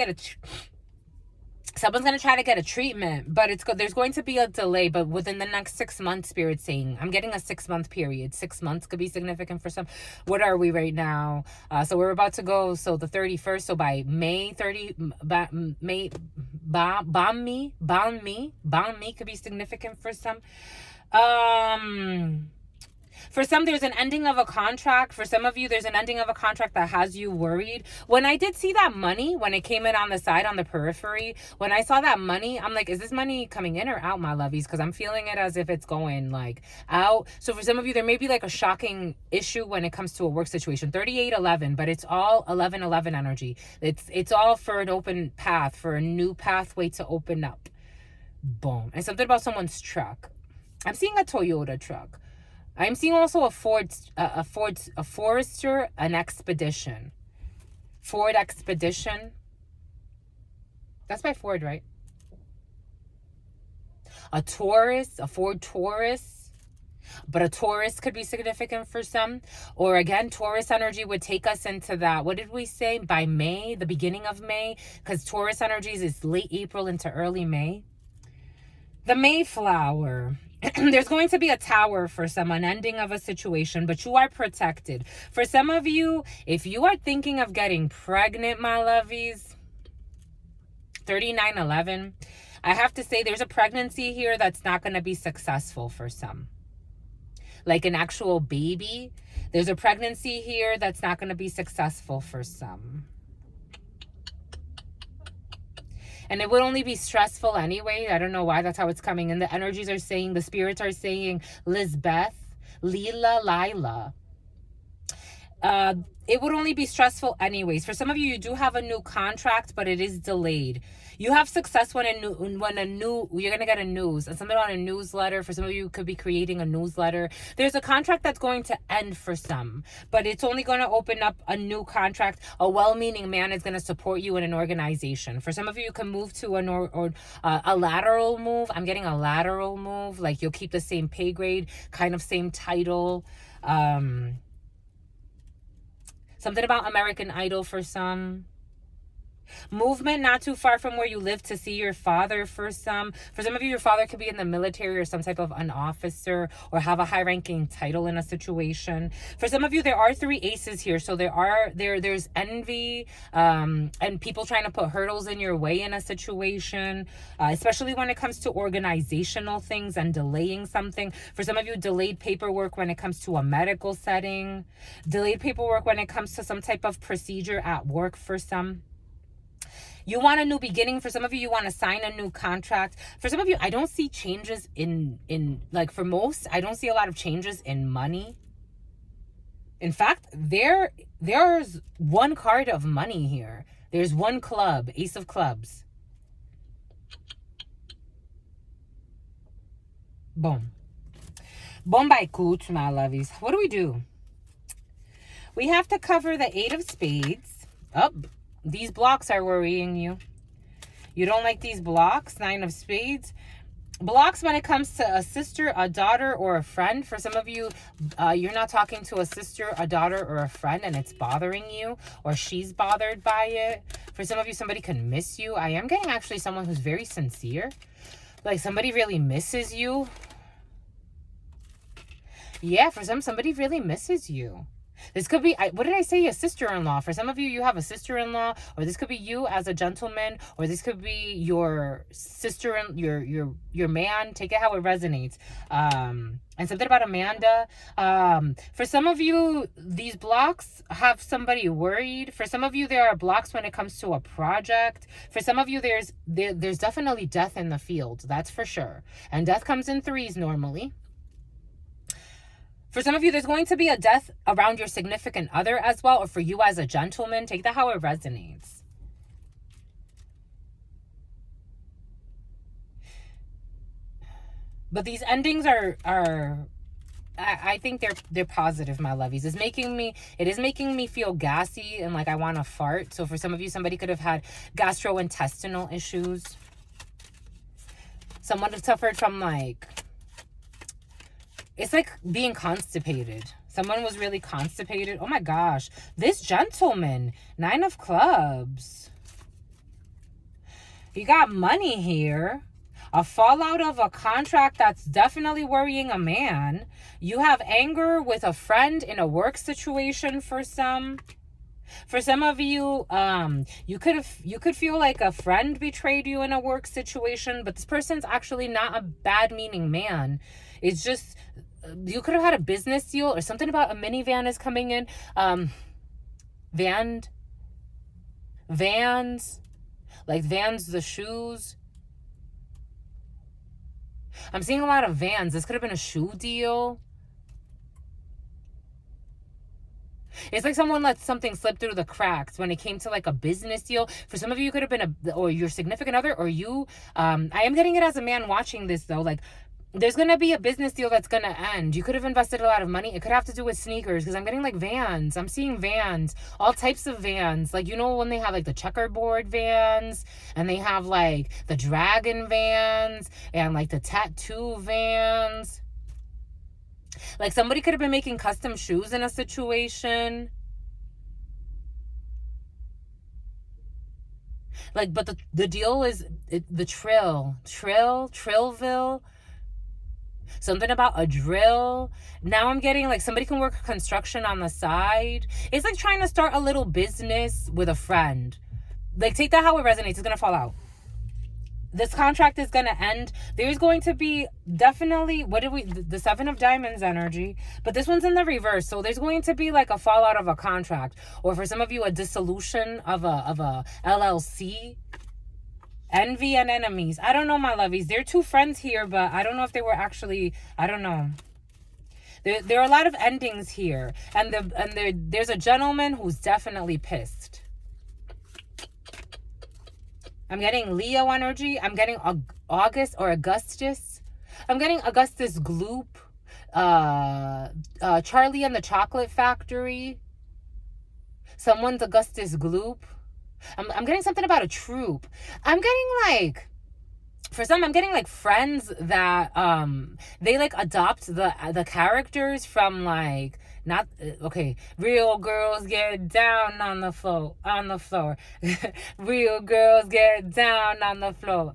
get a treatment, but there's going to be a delay. But within the next 6 months, Spirit's saying, I'm getting a 6-month period. 6 months could be significant for some. What are we right now? So we're about to go. So the 31st. So by May 30, Balm me could be significant for some. For some, there's an ending of a contract. For some of you, there's an ending of a contract that has you worried. When I did see that money, when it came in on the side, on the periphery, when I saw that money, I'm like, is this money coming in or out, my lovies? Because I'm feeling it as if it's going like out. So for some of you, there may be like a shocking issue when it comes to a work situation. 3811, but it's all 1111 energy. It's all for an open path, for a new pathway to open up. Boom. And something about someone's truck. I'm seeing a Toyota truck. I'm seeing also a Forester, an Expedition. Ford Expedition. That's by Ford, right? A Taurus, a Ford Taurus. But a Taurus could be significant for some. Or again, Taurus energy would take us into that. What did we say? By May, the beginning of May? Because Taurus energies is late April into early May. The Mayflower. There's going to be a tower for some, an ending of a situation, but you are protected. For some of you, if you are thinking of getting pregnant, my lovies, 3911, I have to say there's a pregnancy here that's not going to be successful for some. Like an actual baby. There's a pregnancy here that's not going to be successful for some. And it would only be stressful anyway. I don't know why that's how it's coming. And the energies are saying, the spirits are saying, Lizbeth, Lila. It would only be stressful anyways. For some of you, you do have a new contract, but it is delayed. You have success when you're going to get a news. And something on a newsletter. For some of you, could be creating a newsletter. There's a contract that's going to end for some. But it's only going to open up a new contract. A well-meaning man is going to support you in an organization. For some of you, you can move to a lateral move. I'm getting a lateral move. Like you'll keep the same pay grade, kind of same title. Something about American Idol for some. Movement not too far from where you live to see your father for some. For some of you, your father could be in the military or some type of an officer or have a high-ranking title in a situation. For some of you, there are 3 aces here. So there's envy and people trying to put hurdles in your way in a situation, especially when it comes to organizational things and delaying something. For some of you, delayed paperwork when it comes to a medical setting, delayed paperwork when it comes to some type of procedure at work for some. You want a new beginning. For some of you, you want to sign a new contract. For some of you, I don't see changes in like for most, I don't see a lot of changes in money. In fact, there's one card of money here. There's one club, Ace of Clubs. Boom. Boom by Cooch, my lovies. What do? We have to cover the 8 of Spades. Up. These blocks are worrying you. You don't like these blocks, 9 of Spades. Blocks when it comes to a sister, a daughter, or a friend. For some of you, you're not talking to a sister, a daughter, or a friend, and it's bothering you, or she's bothered by it. For some of you, somebody can miss you. I am getting actually someone who's very sincere. Like somebody really misses you. Yeah, for somebody really misses you. This could be, what did I say? A sister-in-law. For some of you, you have a sister-in-law, or this could be you as a gentleman, or this could be your sister, your man. Take it how it resonates. And something about Amanda. For some of you, these blocks have somebody worried. For some of you, there are blocks when it comes to a project. For some of you, there's definitely death in the field. That's for sure. And death comes in 3s normally. For some of you, there's going to be a death around your significant other as well, or for you as a gentleman. Take that how it resonates. But these endings are I think they're positive, my lovies. It is making me feel gassy and like I want to fart. So for some of you, somebody could have had gastrointestinal issues. Someone has suffered from like, it's like being constipated. Someone was really constipated. Oh my gosh. This gentleman, 9 of Clubs. You got money here. A fallout of a contract that's definitely worrying a man. You have anger with a friend in a work situation for some. For some of you, you could feel like a friend betrayed you in a work situation, but this person's actually not a bad meaning man. It's just, you could have had a business deal or something about a minivan is coming in. Vans, like Vans, the shoes. I'm seeing a lot of Vans. This could have been a shoe deal. It's like someone let something slip through the cracks when it came to like a business deal. For some of you, could have been or your significant other, or you. I am getting it as a man watching this though. Like, there's going to be a business deal that's going to end. You could have invested a lot of money. It could have to do with sneakers because I'm getting like Vans. I'm seeing Vans, all types of Vans. Like, you know, when they have like the checkerboard Vans and they have like the dragon Vans and like the tattoo Vans. Like somebody could have been making custom shoes in a situation. Like, but the deal is the Trillville. Something about a drill. Now I'm getting like somebody can work construction on the side. It's like trying to start a little business with a friend. Like, take that how it resonates. It's going to fall out. This contract is going to end. There's going to be definitely, the 7 of Diamonds energy, but this one's in the reverse. So there's going to be like a fallout of a contract, or for some of you, a dissolution of a LLC. Envy and enemies. I don't know, my lovies. They're two friends here, but I don't know if they were actually, I don't know. There are a lot of endings here. And there's a gentleman who's definitely pissed. I'm getting Leo energy. I'm getting August or Augustus. I'm getting Augustus Gloop. Charlie and the Chocolate Factory. Someone's Augustus Gloop. I'm getting something about a troop. I'm getting like, for some, I'm getting like friends that they like adopt the characters from like, not okay, real girls get down on the floor. Real girls get down on the floor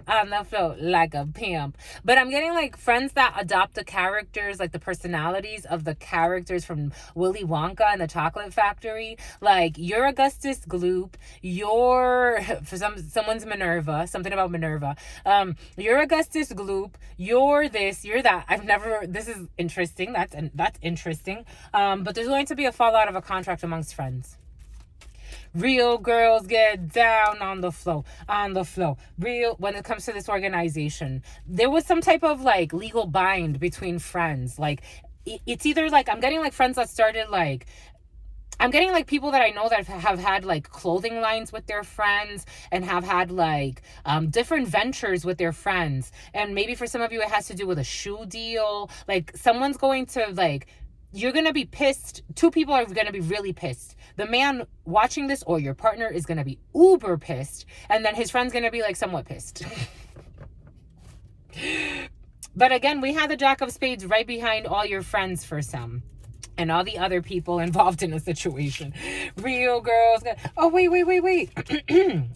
like a pimp. But I'm getting like friends that adopt the characters, like the personalities of the characters from Willy Wonka and the Chocolate Factory. Like, you're Augustus Gloop, you're for someone's Minerva, something about Minerva. You're Augustus Gloop, you're this, you're that. This is interesting. That's interesting. But there's going to be a fallout of a contract amongst friends. Real girls get down on the floor. Real, when it comes to this organization, there was some type of like legal bind between friends. Like, it's either like, I'm getting like friends that started like, I'm getting like people that I know that have had like clothing lines with their friends and have had like different ventures with their friends. And maybe for some of you, it has to do with a shoe deal. Like, someone's going to like, you're going to be pissed. Two people are going to be really pissed. The man watching this or your partner is going to be uber pissed. And then his friend's going to be like somewhat pissed. But again, we have the Jack of Spades right behind all your friends for some. And all the other people involved in a situation. Real girls. Oh, wait.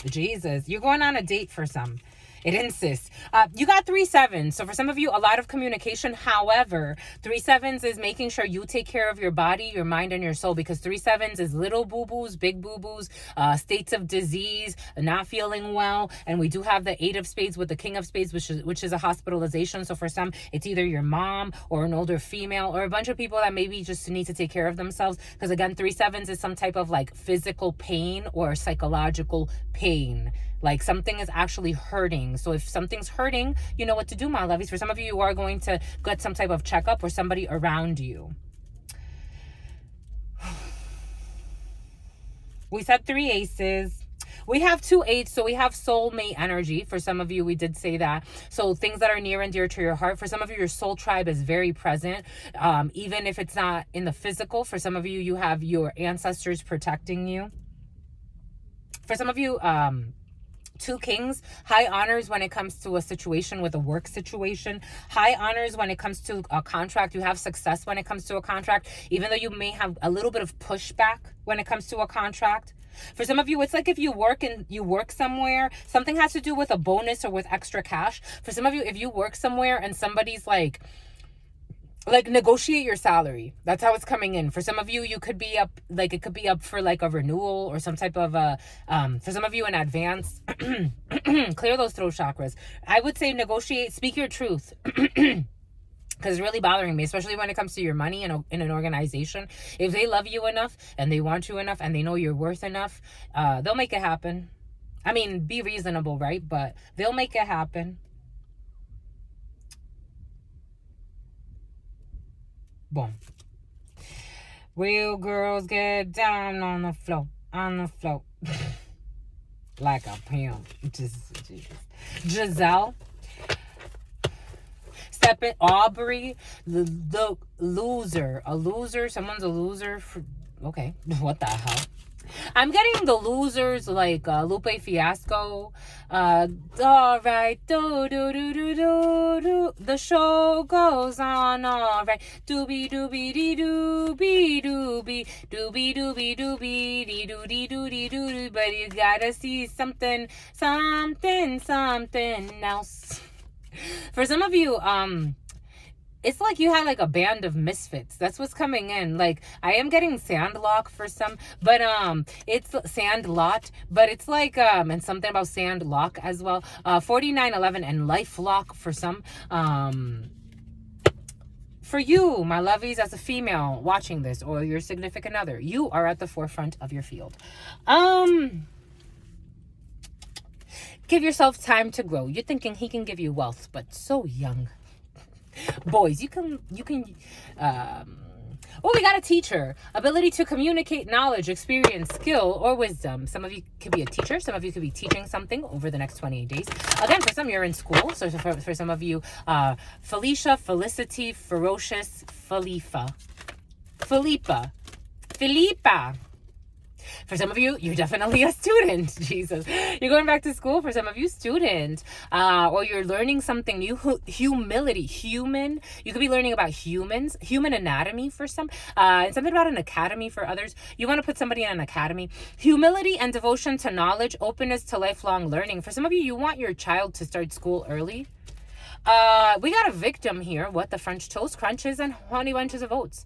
Jesus. You're going on a date for some. It insists. You got 3 sevens. So for some of you, a lot of communication. However, 3 sevens is making sure you take care of your body, your mind, and your soul. Because 3 sevens is little boo-boos, big boo-boos, states of disease, not feeling well. And we do have the 8 of Spades with the King of Spades, which is a hospitalization. So for some, it's either your mom or an older female or a bunch of people that maybe just need to take care of themselves. Because again, 3 sevens is some type of like physical pain or psychological pain. Like, something is actually hurting. So if something's hurting, you know what to do, my lovies. For some of you, you are going to get some type of checkup or somebody around you. We said 3 aces. We have 2 8s, so we have soulmate energy. For some of you, we did say that. So things that are near and dear to your heart. For some of you, your soul tribe is very present. Even if it's not in the physical. For some of you, you have your ancestors protecting you. For some of you, 2 kings, high honors when it comes to a situation with a work situation, high honors when it comes to a contract. You have success when it comes to a contract, even though you may have a little bit of pushback when it comes to a contract. For some of you, it's like if you work somewhere, something has to do with a bonus or with extra cash. For some of you, if you work somewhere and somebody's like negotiate your salary. That's how it's coming in. For some of you, you could be up, like it could be up for like a renewal or some type of for some of you in advance. Clear those throat chakras. I would say negotiate, speak your truth. Because it's really bothering me, especially when it comes to your money in an organization. If they love you enough and they want you enough and they know you're worth enough, they'll make it happen. I mean, be reasonable, right? But they'll make it happen. Boom. Real girls get down on the floor. Like a pimp. Giselle. Aubrey. The loser. A loser. Someone's a loser. Okay. What the hell? I'm getting the losers like Lupe Fiasco. All right, do do do do do do. The show goes on. All right, doobie doobie dee doobie doobie doobie doobie doobie dee doo dee doo dee doo. But you gotta see something, something, something else. For some of you, it's like you had like a band of misfits. That's what's coming in. Like I am getting sandlock for some, but it's sandlot, but it's like and something about sandlock as well. 4911 and lifelock for some. For you, my lovies, as a female watching this, or your significant other, you are at the forefront of your field. Give yourself time to grow. You're thinking he can give you wealth, but so young. Boys, you can we got a teacher. Ability to communicate knowledge, experience, skill, or wisdom. Some of you could be a teacher. Some of you could be teaching something over the next 28 days. Again, for some, you're in school. So for some of you, Felicia, Felicity, Ferocious, Philippa. For some of you, you're definitely a student. Jesus. You're going back to school. For some of you, student. Or you're learning something new. Humility. Human. You could be learning about humans. Human anatomy for some. And something about an academy for others. You want to put somebody in an academy. Humility and devotion to knowledge. Openness to lifelong learning. For some of you, you want your child to start school early. We got a victim here. What the French toast crunches and honey bunches of oats.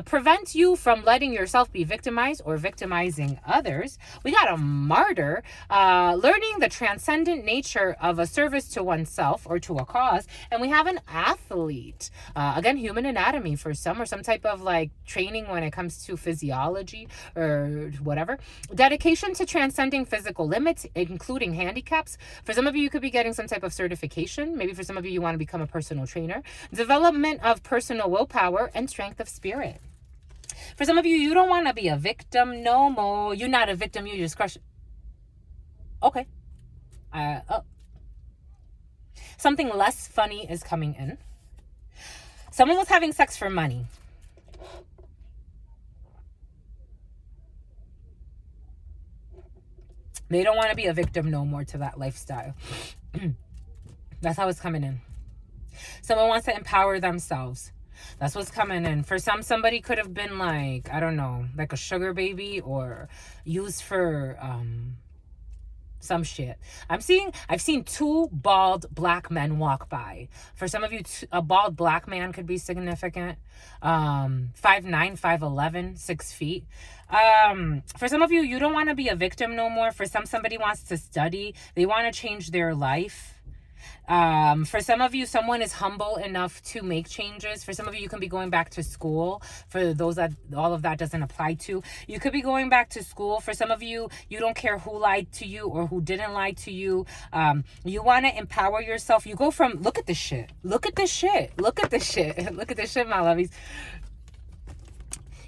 Prevent you from letting yourself be victimized or victimizing others. We got a martyr. Learning the transcendent nature of a service to oneself or to a cause. And we have an athlete. Again, human anatomy for some, or some type of like training when it comes to physiology or whatever. Dedication to transcending physical limits, including handicaps. For some of you, you could be getting some type of certification. Maybe for some of you want to become a personal trainer. Development of personal willpower and strength of spirit. For some of you, you don't want to be a victim no more. You're not a victim. You just crush. Okay. Something less funny is coming in. Someone was having sex for money. They don't want to be a victim no more to that lifestyle. That's how it's coming in. Someone wants to empower themselves. That's what's coming in. For some, somebody could have been like, I don't know, like a sugar baby or used for some shit. I've seen two bald black men walk by. For some of you, a bald black man could be significant. 5'9", 5'11", 6 feet. For some of you, you don't want to be a victim no more. For some, somebody wants to study. They want to change their life. For some of you, someone is humble enough to make changes. For some of you, you can be going back to school. For those that all of that doesn't apply to, you could be going back to school. For some of you, you don't care who lied to you or who didn't lie to you. You want to empower yourself. You go from, look at this shit. Look at this shit. Look at this shit. Look at this shit, my lovies.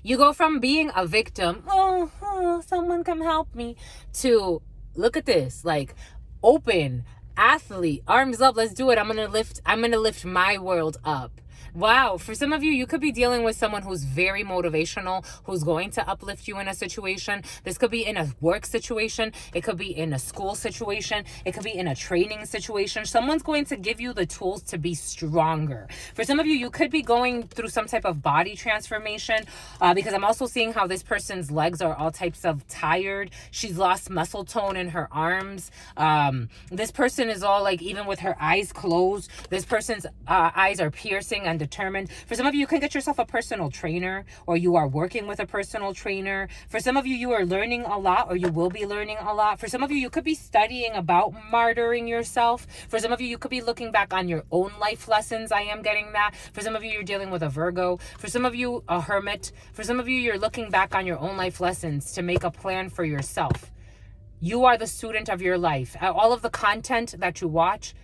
You go from being a victim, oh, someone come help me, to look at this, like open, athlete, arms up, let's do it. I'm gonna lift my world up. Wow. For some of you, you could be dealing with someone who's very motivational, who's going to uplift you in a situation. This could be in a work situation. It could be in a school situation. It could be in a training situation. Someone's going to give you the tools to be stronger. For some of you, you could be going through some type of body transformation because I'm also seeing how this person's legs are all types of tired. She's lost muscle tone in her arms. This person is all like, even with her eyes closed, this person's eyes are piercing and determined. For some of you, you can get yourself a personal trainer, or you are working with a personal trainer. For some of you, you are learning a lot, or you will be learning a lot. For some of you, you could be studying about martyring yourself. For some of you, you could be looking back on your own life lessons. I am getting that. For some of you, you're dealing with a Virgo. For some of you, a hermit. For some of you, you're looking back on your own life lessons to make a plan for yourself. You are the student of your life. All of the content that you watch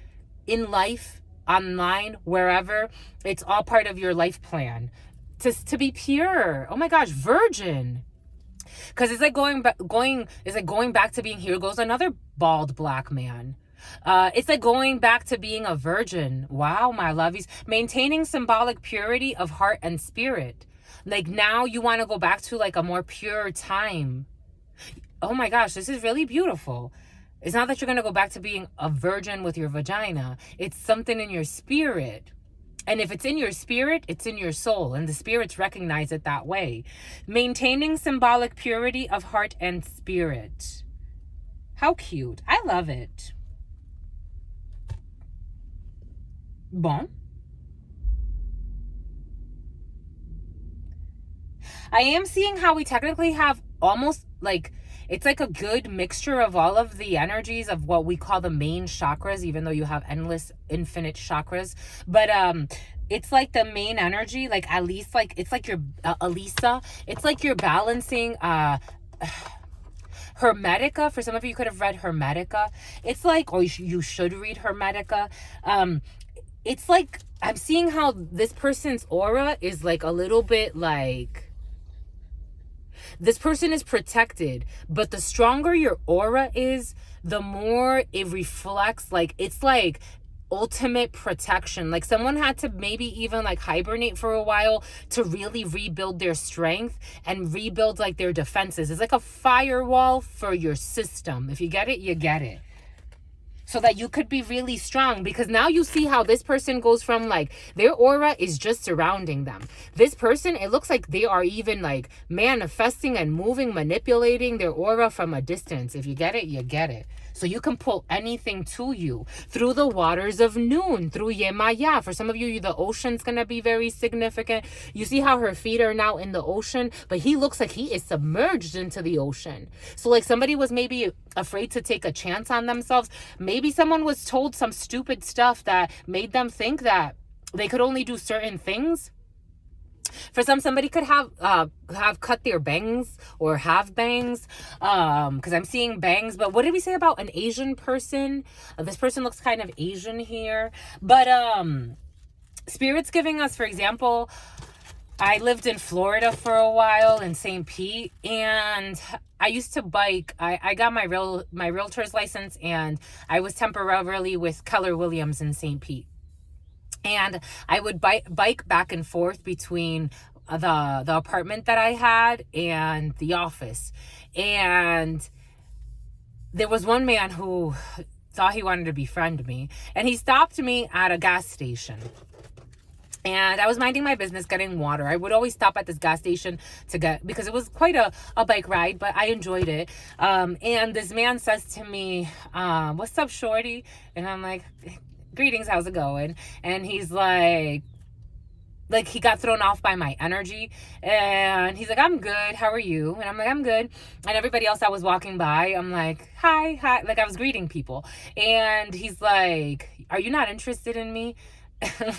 in life, online, wherever, it's all part of your life plan to be pure. Oh my gosh, virgin. Because it's like going back to being, here goes another bald black man. It's like going back to being a virgin. Wow, my lovies. Maintaining symbolic purity of heart and spirit. Like now you want to go back to like a more pure time. oh my gosh, this is really beautiful. It's not that you're going to go back to being a virgin with your vagina. It's something in your spirit. And if it's in your spirit, it's in your soul. And the spirits recognize it that way. Maintaining symbolic purity of heart and spirit. How cute. I love it. Bon. I am seeing how we technically have almost like, it's like a good mixture of all of the energies of what we call the main chakras, even though you have endless, infinite chakras. But it's like the main energy, like at least like, it's like your, Alisa, it's like you're balancing, Hermetica. For some of you could have read Hermetica. It's like, or you should read Hermetica. It's like, I'm seeing how this person's aura is like a little bit like, this person is protected, but the stronger your aura is, the more it reflects, like, it's like ultimate protection. Like someone had to maybe even like hibernate for a while to really rebuild their strength and rebuild like their defenses. It's like a firewall for your system. If you get it, you get it. So that you could be really strong, because now you see how this person goes from like their aura is just surrounding them. This person, it looks like they are even like manifesting and moving, manipulating their aura from a distance. If you get it, you get it. So you can pull anything to you through the waters of noon, through Yemaya. For some of you, the ocean's going to be very significant. You see how her feet are now in the ocean, but he looks like he is submerged into the ocean. So like somebody was maybe afraid to take a chance on themselves. Maybe someone was told some stupid stuff that made them think that they could only do certain things. For somebody could have cut their bangs or have bangs, because I'm seeing bangs. But what did we say about an Asian person? This person looks kind of Asian here. But Spirit's giving us, for example, I lived in Florida for a while in St. Pete, and I used to bike. I got my realtor's license, and I was temporarily with Keller Williams in St. Pete. And I would bike back and forth between the apartment that I had and the office. And there was one man who thought he wanted to befriend me. And he stopped me at a gas station. And I was minding my business, getting water. I would always stop at this gas station to get, because it was quite a bike ride, but I enjoyed it. And this man says to me, what's up, shorty? And I'm like, greetings, how's it going? And he's like he got thrown off by my energy, and he's like, I'm good, how are you? And I'm like, I'm good. And everybody else that was walking by, I'm like, hi, like I was greeting people. And he's like, are you not interested in me?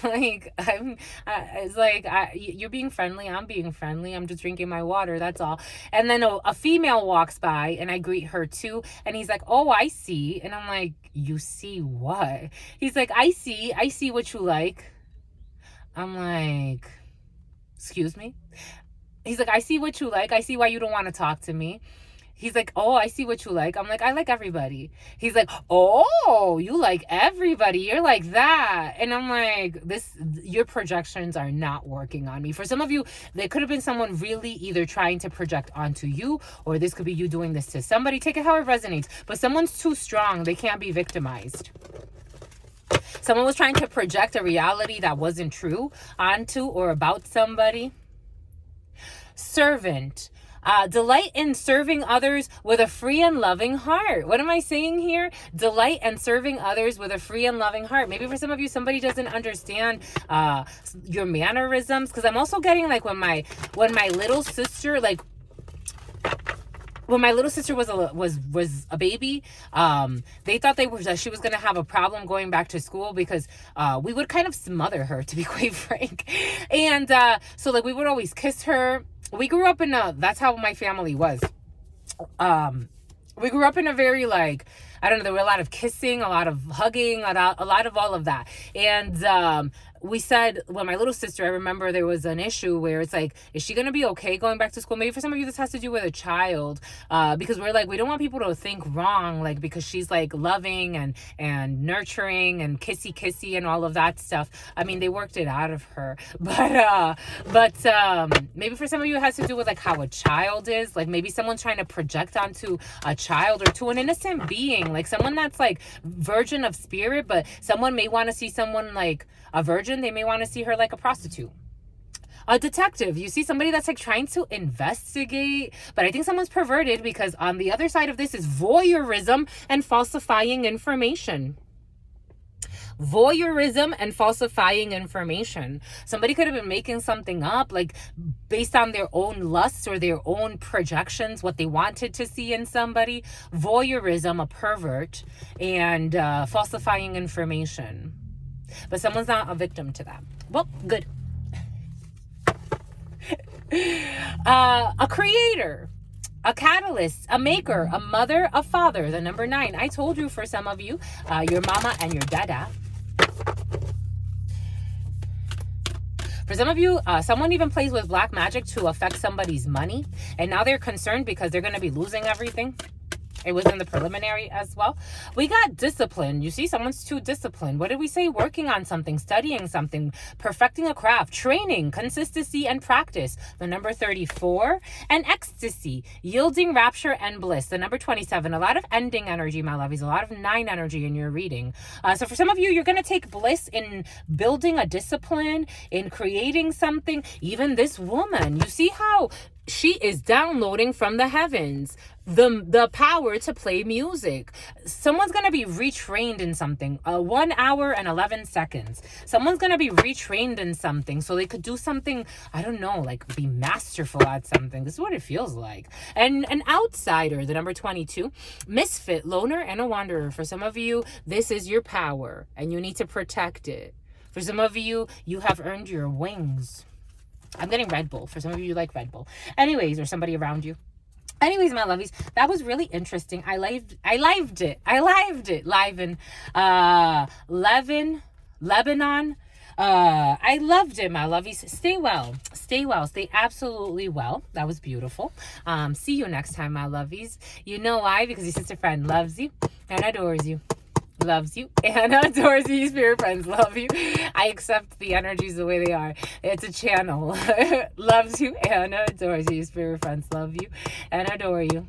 Like, it's like, you're being friendly, I'm being friendly, I'm just drinking my water, that's all. And then a female walks by, and I greet her too, and he's like, oh, I see. And I'm like, you see what? He's like, I see what you like. I'm like, excuse me? He's like, I see what you like, I see why you don't want to talk to me. He's like, oh, I see what you like. I'm like, I like everybody. He's like, oh, you like everybody. You're like that. And I'm like, your projections are not working on me. For some of you, there could have been someone really either trying to project onto you, or this could be you doing this to somebody. Take it how it resonates. But someone's too strong. They can't be victimized. Someone was trying to project a reality that wasn't true onto or about somebody. Servant. Delight in serving others with a free and loving heart. What am I saying here? Delight in serving others with a free and loving heart. Maybe for some of you, somebody doesn't understand your mannerisms. Because I'm also getting like when my little sister, like when my little sister was a baby, they thought she was gonna have a problem going back to school, because we would kind of smother her, to be quite frank. And so like we would always kiss her. We grew up in that's how my family was. We grew up in a very like, I don't know, there were a lot of kissing, a lot of hugging, a lot of all of that. And we said, when my little sister, I remember there was an issue where it's like, is she going to be okay going back to school? Maybe for some of you, this has to do with a child, because we're like, we don't want people to think wrong, like, because she's like loving and nurturing and kissy and all of that stuff. I mean, they worked it out of her, but maybe for some of you, it has to do with like how a child is, like maybe someone's trying to project onto a child or to an innocent being, like someone that's like virgin of spirit, but someone may want to see someone like a virgin, they may want to see her like a prostitute. A detective, you see somebody that's like trying to investigate, but I think someone's perverted, because on the other side of this is voyeurism and falsifying information. Voyeurism and falsifying information. Somebody could have been making something up, like based on their own lusts or their own projections, what they wanted to see in somebody. Voyeurism, a pervert, and falsifying information. But someone's not a victim to that. Well, good. A creator, a catalyst, a maker, a mother, a father, the number 9. I told you, for some of you, your mama and your dada. For some of you, someone even plays with black magic to affect somebody's money, and now they're concerned because they're going to be losing everything. It was in the preliminary as well. We got discipline. You see, someone's too disciplined. What did we say? Working on something, studying something, perfecting a craft, training, consistency, and practice. The number 34. And ecstasy, yielding, rapture, and bliss. The number 27. A lot of ending energy, my lovies. A lot of 9 energy in your reading. So for some of you, you're going to take bliss in building a discipline, in creating something. Even this woman, you see how she is downloading from the heavens the power to play music. Someone's going to be retrained in something. 1 hour and 11 seconds. Someone's going to be retrained in something so they could do something, I don't know, like be masterful at something. This is what it feels like. And an outsider, the number 22. Misfit, loner, and a wanderer. For some of you, this is your power and you need to protect it. For some of you, you have earned your wings. I'm getting Red Bull. For some of you, you like Red Bull. Anyways, or somebody around you. Anyways, my lovies, that was really interesting. I lived it live in Lebanon. I loved it, my lovies. Stay well, stay absolutely well. That was beautiful. See you next time, my lovies. You know why? Because your sister friend loves you and adores you. Loves you and adores you. Spirit friends love you. I accept the energies the way they are. It's a channel. Loves you and adores you. Spirit friends love you and adore you.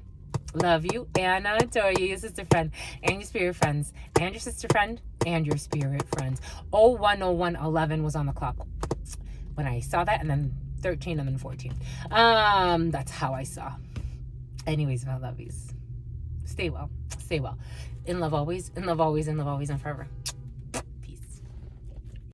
Love you and adore you. Your sister friend and your spirit friends and your sister friend and your spirit friends. 010111 was on the clock when I saw that, and then 13 and then 14. That's how I saw. Anyways, my lovies, stay well. In love always, in love always, in love always, and forever.